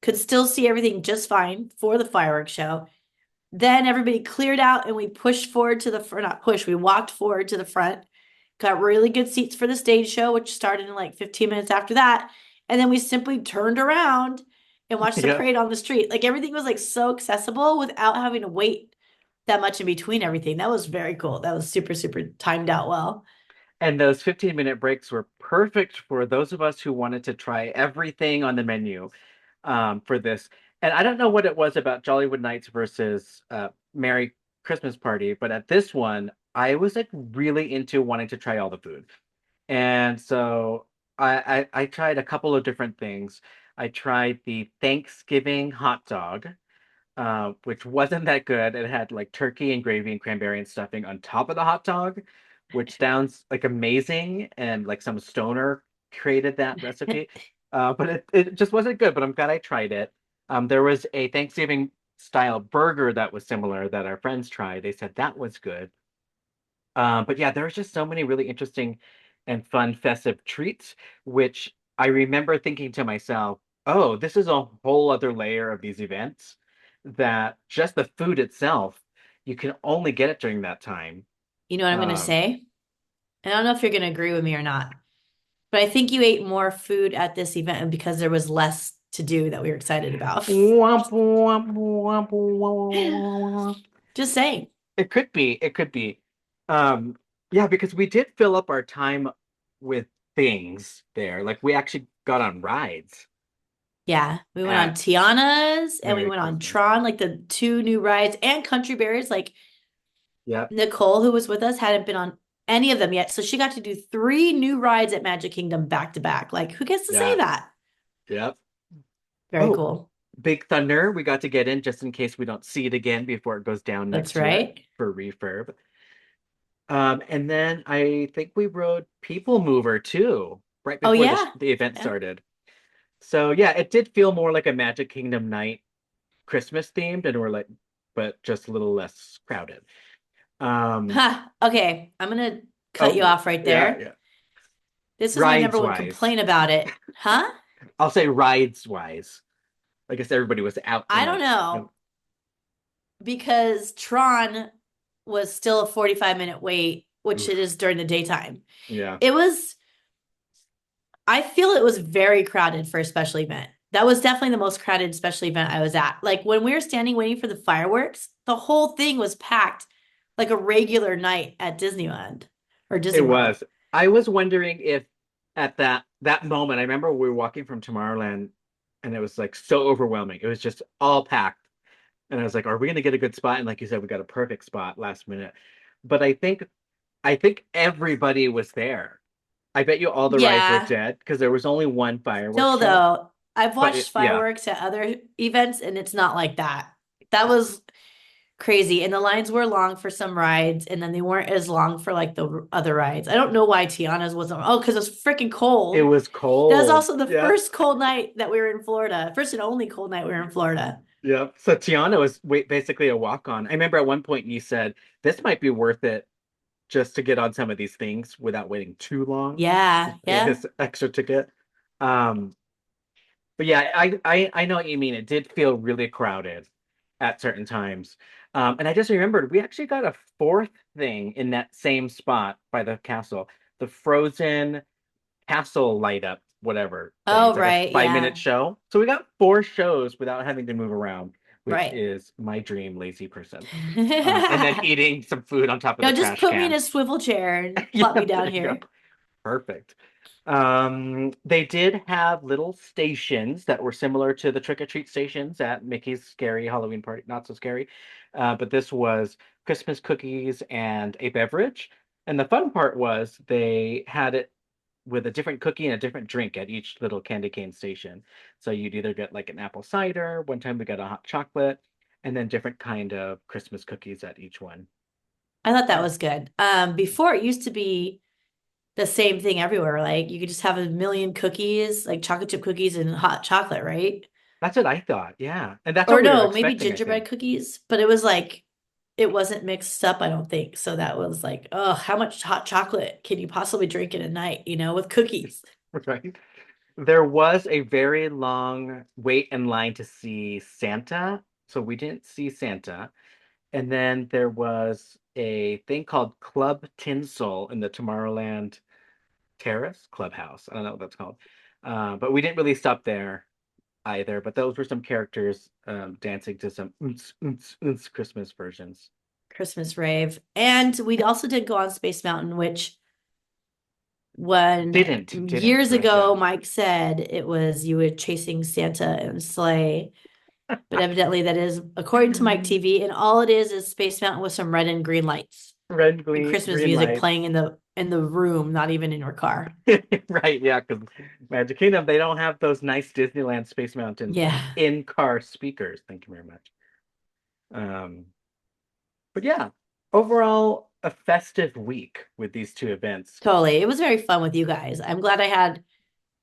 could still see everything just fine for the fireworks show. Then everybody cleared out and we pushed forward to the front, not push, we walked forward to the front, got really good seats for the stage show, which started in like 15 minutes after that. And then we simply turned around and watched the Yep. parade on the street. Like everything was like so accessible without having to wait that much in between everything. That was very cool. That was super, super timed out well. And those 15-minute breaks were perfect for those of us who wanted to try everything on the menu for this. And I don't know what it was about Jollywood Nights versus Merry Christmas Party, but at this one, I was like really into wanting to try all the food. And so I tried a couple of different things. I tried the Thanksgiving hot dog, which wasn't that good. It had like turkey and gravy and cranberry and stuffing on top of the hot dog, which sounds like amazing and like some stoner created that recipe. But it just wasn't good, but I'm glad I tried it. There was a Thanksgiving style burger that was similar that our friends tried. They said that was good. But yeah, there was just so many really interesting and fun festive treats, which I remember thinking to myself, oh, this is a whole other layer of these events that just the food itself, you can only get it during that time. You know what I'm going to Um, say? And I don't know if you're going to agree with me or not, but I think you ate more food at this event because there was less to do that we were excited about. womp, womp, womp, womp. Just saying. It could be. It could be. Um, yeah, because we did fill up our time with things there. Like we actually got on rides Yeah, we went on at Tiana's and we Merry went on Christmas. Tron, like the two new rides, and Country Bears. Like Yep. Nicole, who was with us, hadn't been on any of them yet. So she got to do three new rides at Magic Kingdom back to back. Like, who gets to say Yeah. that? Yep. Very Oh, cool. Big Thunder, we got to get in just in case we don't see it again before it goes down That's next year right. for refurb. And then I think we rode People Mover too, right Oh, before yeah. the event Yeah. started. So yeah, it did feel more like a Magic Kingdom night, Christmas themed, and we're like, but just a little less crowded. Um, Ha. Okay. I'm going to cut you oh off right yeah, there. yeah. This is my number Rides one wise, complaint about it. Huh? I'll say rides wise. I guess everybody was out I in don't like, know because Tron was still a 45-minute wait, which it oof, is during the daytime. yeah, It was I feel it was very crowded for a special event. That was definitely the most crowded special event I was at. Like when we were standing waiting for the fireworks, the whole thing was packed like a regular night at Disneyland or it Disney World. was. I was wondering if at that moment, I remember we were walking from Tomorrowland, and it was like so overwhelming. It was just all packed. And I was like, are we gonna get a good spot? And like you said, we got a perfect spot last minute. But I think everybody was there. I bet you all the rides were Yeah. dead because there was only one fireworks Still show. though, I've But watched yeah, fireworks at other events and it's not like that. That was crazy. And the lines were long for some rides and then they weren't as long for like the other rides. I don't know why Tiana's wasn't. Oh, because it was freaking it cold. was That was cold. also the Yeah. first cold night that we were in Florida. First and only cold night we were in Florida. Yeah. So Tiana was basically a walk on. I remember at one point you said this might be worth it just to get on some of these things without waiting too long to Yeah, pay yeah. this extra ticket. Um, but yeah, I know what you mean. It did feel really crowded at certain times. And I just remembered we actually got a fourth thing in that same spot by the castle, the Frozen castle light up, whatever thing. Oh, It's like a right. 5 minute Yeah. show. So we got four shows without having to move around, which Right. is my dream, lazy person. And then Yo, eating some food on top of the just trash put me in can. a swivel chair and plop Yeah, me down there you go. here. Perfect. They did have little stations that were similar to the trick or treat stations at Mickey's Scary Halloween Party, not so scary. But this was Christmas cookies and a beverage. And the fun part was they had it with a different cookie and a different drink at each little candy cane station. So you'd either get like an apple cider, one time we got a hot chocolate, and then different kind of Christmas cookies at each one. I thought that Uh, was good. Before it used to be the same thing everywhere. Like you could just have a million cookies, like chocolate chip cookies and hot chocolate, right? that's what I thought, yeah. And that's what Or we were no, maybe expecting, I gingerbread think. cookies, but it was like it wasn't mixed up, I don't think. So that was like, oh, how much hot chocolate can you possibly drink in a night, with cookies? Right? There was a very long wait in line to see Santa, so we didn't see Santa. And then there was a thing called Club Tinsel in the Tomorrowland Terrace Clubhouse. I don't know what that's called. But we didn't really stop there either. But those were some characters dancing to some Christmas versions. Christmas rave. And we also did go on Space Mountain, which when Didn't, years right? Yeah. ago Mike said it was you were chasing Santa and sleigh. But evidently that is according to Mike TV, and all it is Space Mountain with some red and green lights Red, and green, Christmas green music lights. playing in the room, not even in your car. Right, yeah, because Magic Kingdom, they don't have those nice Disneyland Space Mountain Yeah, in-car speakers. Thank you very much. Um, but yeah, overall, a festive week with these two events. totally. It was very fun with you guys. I'm glad I had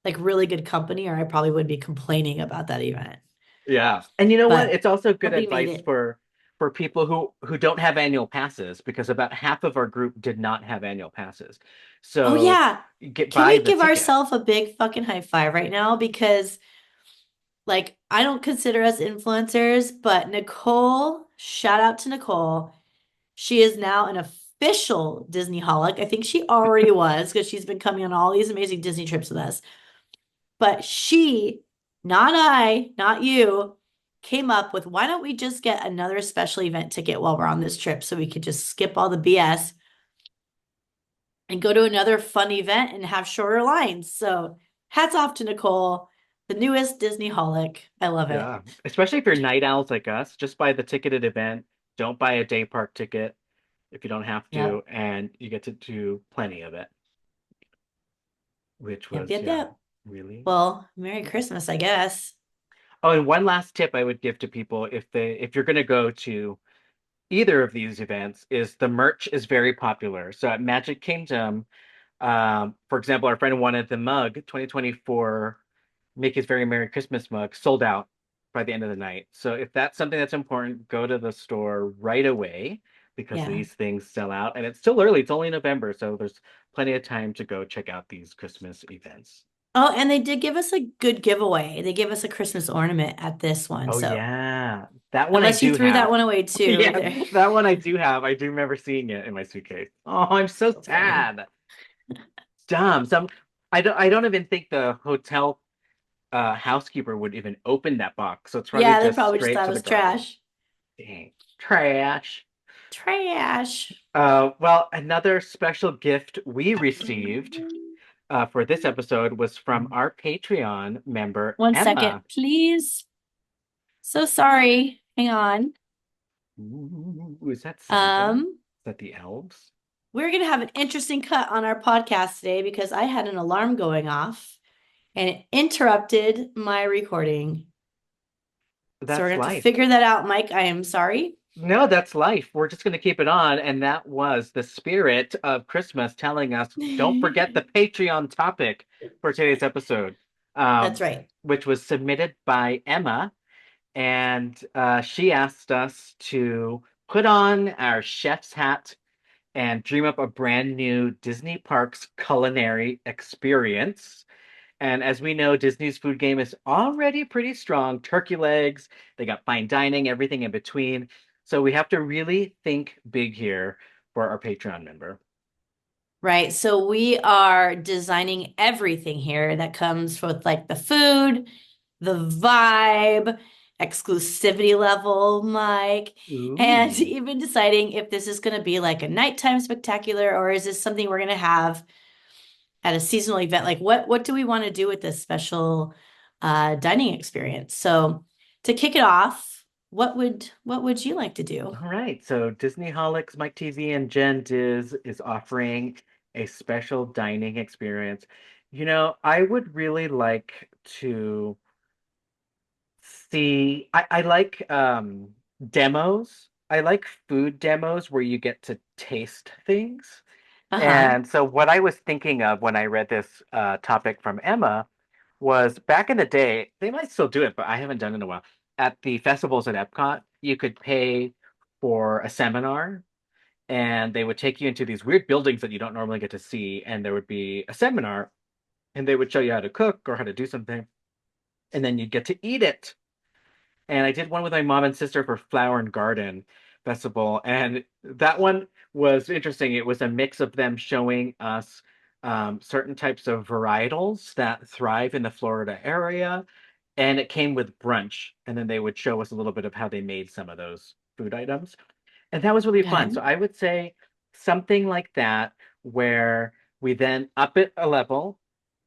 like really good company, or I probably would be complaining about that event. Yeah. And you know what? But It's also good nobody made advice it. for people who don't have annual passes because about half of our group did not have annual passes. Oh So yeah. get Can buy we the give ticket. ourselves a big fucking high five right now? Because like I don't consider us influencers, but Nicole, shout out to Nicole. She is now an official Disney holic. I think she already was because she's been coming on all these amazing Disney trips with us. But she, not I, not you, came up with why don't we just get another special event ticket while we're on this trip so we could just skip all the BS and go to another fun event and have shorter lines. So hats off to Nicole, the newest Disney holic. I love it. Yeah. Especially if you're night owls like us, just buy the ticketed event. Don't buy a day park ticket if you don't have Yep. to, and you get to do plenty of it, which Yep. was, Yep. yeah, Yep. really. Well, Merry Christmas, I guess. Oh, and one last tip I would give to people if you're going to go to either of these events is the merch is very popular. So at Magic Kingdom, for example, our friend wanted the mug 2024 Mickey's Very Merry Christmas mug sold out by the end of the night. So if that's something that's important, go to the store right away because Yeah. these things sell out. And it's still early, it's only November, so there's plenty of time to go check out these Christmas events. Oh, and they did give us a good giveaway. They gave us a Christmas ornament at this one. Oh So yeah. That one I unless you do threw that have. one away too, Yeah, there. that one I do have. I do remember seeing it in my suitcase. Oh, I'm so So funny. sad. Dumb. I don't even think the hotel housekeeper would even open that box. So it's probably Yeah, they just probably just straight thought it to the was garbage. trash. Dang. Trash. Trash. Well, another special gift we received for this episode was from our Patreon member, 1 second, Emma. please. So sorry. Hang on. Ooh, is that Santa? Is Um, that the elves? we're gonna have an interesting cut on our podcast today because I had an alarm going off and it interrupted my recording. So we're That's gonna have to life. figure that out, Mike. I am sorry. No, that's life. We're just going to keep it on. And that was the spirit of Christmas telling us don't forget the Patreon topic for today's episode, That's um, right. which was submitted by Emma. And she asked us to put on our chef's hat and dream up a brand new Disney Parks culinary experience. And as we know, Disney's food game is already pretty strong. Turkey legs, they got fine dining, everything in between. So we have to really think big here for our Patreon member. Right. So we are designing everything here that comes with like the food, the vibe, exclusivity level, Mike, and Ooh. even deciding if this is going to be like a nighttime spectacular or is this something we're going to have at a seasonal event. Like what do we want to do with this special dining experience? So to kick it off, what would you like to do? All right. So Disney Holics, Mike TV, and Jen Diz is offering a special dining experience. I would really like to see, I like demos. I like food demos where you get to taste things. Uh-huh. And so what I was thinking of when I read this topic from Emma was back in the day, they might still do it, but I haven't done it in a while. At the festivals at Epcot, you could pay for a seminar and they would take you into these weird buildings that you don't normally get to see. And there would be a seminar and they would show you how to cook or how to do something. And then you'd get to eat it. And I did one with my mom and sister for Flower and Garden Festival, and that one was interesting. It was a mix of them showing us certain types of varietals that thrive in the Florida area, and it came with brunch, and then they would show us a little bit of how they made some of those food items, and that was really fun. Okay. So I would say something like that, where we then up it a level,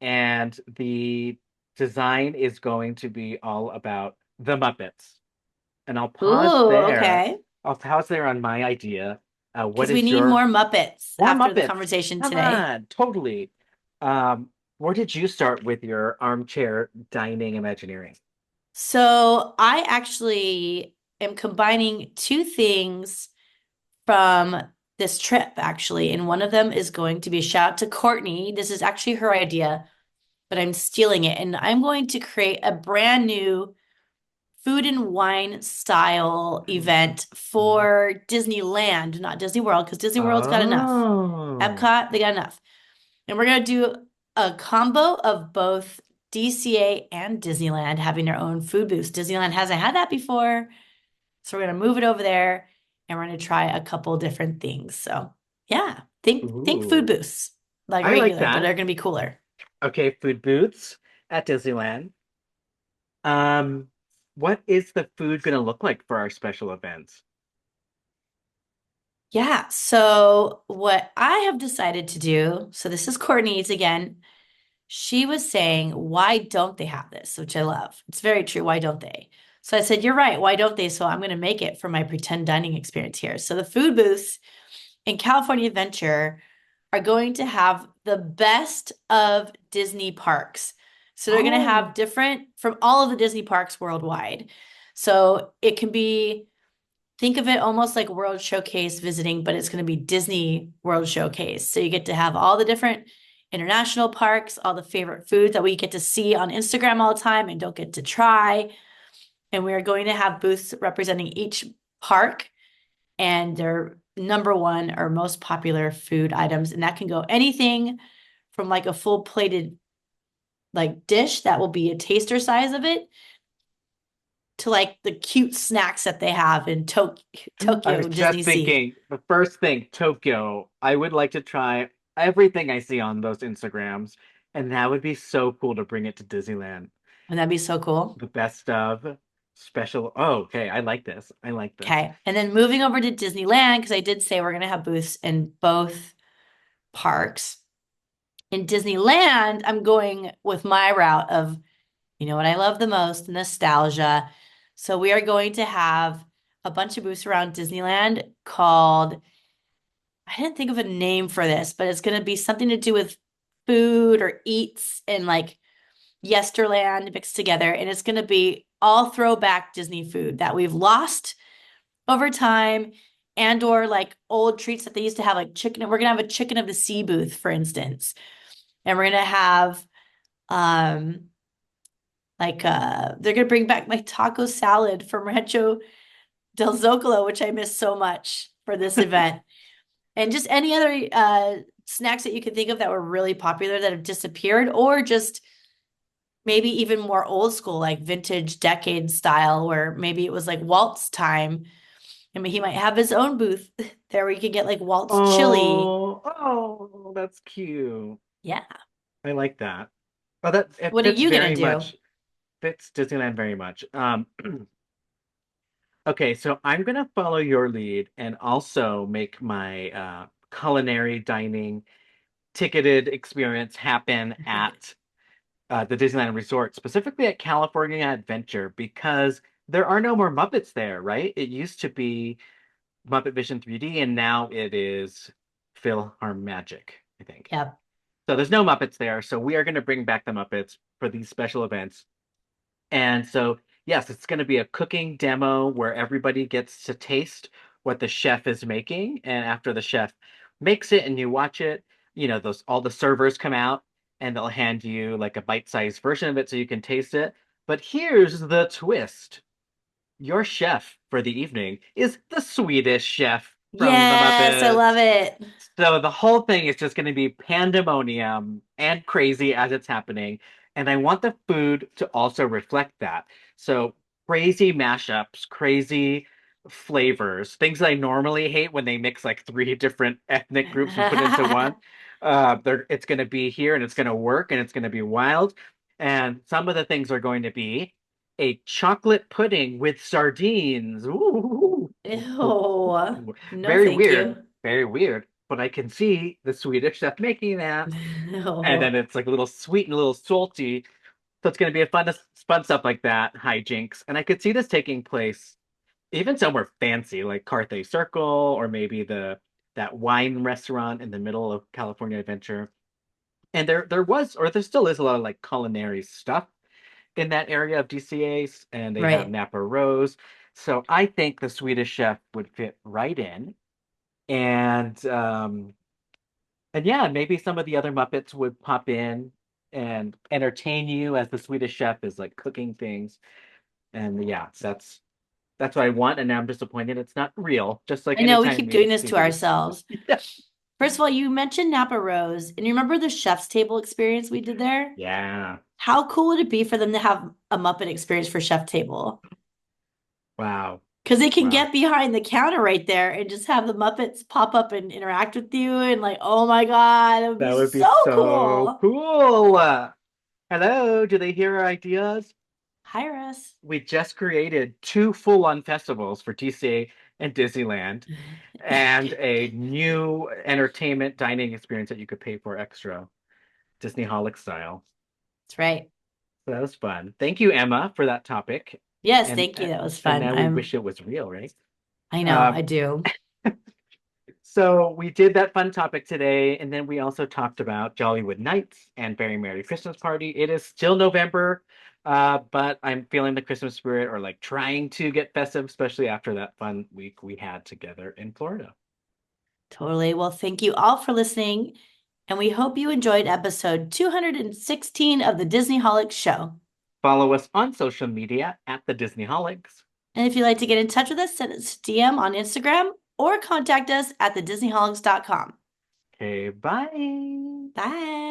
and the design is going to be all about the Muppets. And I'll pause Ooh, there. okay. I'll pause there on my idea. What Because we is need your more Muppets more after the Muppets? conversation Come today. on, totally. Where did you start with your armchair dining Imagineering? So I actually am combining two things from this trip, actually. And one of them is going to be a shout out to Courtney. This is actually her idea, but I'm stealing it. And I'm going to create a brand new food and wine style event for Disneyland, not Disney World, because Disney World's got enough. Oh, Epcot, they got enough. And we're going to do a combo of both DCA and Disneyland having their own food booths. Disneyland hasn't had that before. So we're going to move it over there and we're going to try a couple different things. So, yeah, think food ooh, booths like I like regular, but that. they're going to be cooler. Okay, food booths at Disneyland. Um, what is the food going to look like for our special events? Yeah, so what I have decided to do, so this is Courtney's again. She was saying, why don't they have this? Which I love. It's very true. Why don't they? So I said, you're right. Why don't they? So I'm going to make it for my pretend dining experience here. So the food booths in California Adventure are going to have the best of Disney parks. So they're going to Oh, have different from all of the Disney parks worldwide. So it can be, think of it almost like World Showcase visiting, but it's going to be Disney World Showcase. So you get to have all the different international parks, all the favorite foods that we get to see on Instagram all the time and don't get to try. And we are going to have booths representing each park and their number one or most popular food items. And that can go anything from like a full plated like dish that will be a taster size of it to like the cute snacks that they have in I was Tokyo just Disney Sea. thinking the first thing, Tokyo. I would like to try everything I see on those Instagrams, and that would be so cool to bring it to Disneyland. Wouldn't that be so cool? The best of special. Oh, okay. I like this. I like this. Okay. And then moving over to Disneyland, because I did say we're going to have booths in both parks. In Disneyland, I'm going with my route of, you know what I love the most, nostalgia. So we are going to have a bunch of booths around Disneyland called, I didn't think of a name for this, but it's going to be something to do with food or eats and like Yesterland mixed together. And it's going to be all throwback Disney food that we've lost over time and or like old treats that they used to have like chicken. We're gonna have a chicken of the sea booth, for instance. And we're gonna have um they're gonna bring back my taco salad from Rancho del Zocalo, which I miss so much for this event. And just any other snacks that you can think of that were really popular that have disappeared, or just maybe even more old school, like vintage decade style, where maybe it was like Walt's time. I mean, he might have his own booth there where you could get like Walt's chili. Oh, that's cute. Yeah. I like that. Oh, that it What are fits you gonna very do? much. Fits Disneyland very much. Okay, so I'm gonna follow your lead and also make my culinary dining ticketed experience happen at the Disneyland Resort, specifically at California Adventure, because there are no more Muppets there, right? It used to be Muppet Vision 3D, and now it is PhilharMagic, I think. Yep. So there's no Muppets there, so we are going to bring back the Muppets for these special events. And so, yes, it's going to be a cooking demo where everybody gets to taste what the chef is making. And after the chef makes it and you watch it, you know, those all the servers come out and they'll hand you like a bite-sized version of it so you can taste it. But here's the twist. Your chef for the evening is the Swedish chef from the Yes, I love Muppets. it. So the whole thing is just going to be pandemonium and crazy as it's happening. And I want the food to also reflect that. So crazy mashups, crazy flavors, things that I normally hate when they mix like three different ethnic groups and put into one. It's going to be here and it's going to work and it's going to be wild. And some of the things are going to be a chocolate pudding with sardines. Ooh, Ew. No, very thank weird. you. Very weird. But I can see the Swedish chef making that. And then No. it's like a little sweet and a little salty. So it's going to be a fun stuff like that, hijinks. And I could see this taking place even somewhere fancy like Carthay Circle or maybe the that wine restaurant in the middle of California Adventure. And there was or there still is a lot of like culinary stuff in that area of DCA's, and they have Right. Napa Rose. So I think the Swedish chef would fit right in. And yeah, maybe some of the other Muppets would pop in and entertain you as the Swedish chef is like cooking things. And yeah, that's what I want, and now I'm disappointed it's not real, just like I know we anytime keep we doing this seem to to be. ourselves. Yeah. First of all, you mentioned Napa Rose, and you remember the chef's table experience we did there? Yeah. How cool would it be for them to have a Muppet experience for Chef Table? Wow. Because they can Wow. get behind the counter right there and just have the Muppets pop up and interact with you. And like, oh my God, that would be That would be so so cool. cool. Hello, do they hear our ideas? Hire us. We just created two full-on festivals for TCA and Disneyland, and a new entertainment dining experience that you could pay for extra, Disney Holic style. That's right. So that was fun. Thank you, Emma, for that topic. Yes, And thank you. That was and fun. now we wish it was real, right? I know, Uh, I do. so we did that fun topic today, and then we also talked about Jollywood Nights and Very Merry Christmas Party. It is still November, but I'm feeling the Christmas spirit, or like trying to get festive, especially after that fun week we had together in Florida. Totally. Well, thank you all for listening, and we hope you enjoyed episode 216 of the Disney Holics Show. Follow us on social media at the Disneyholics. And if you'd like to get in touch with us, send us a DM on Instagram or contact us at thedisneyholics.com. Okay, bye. Bye.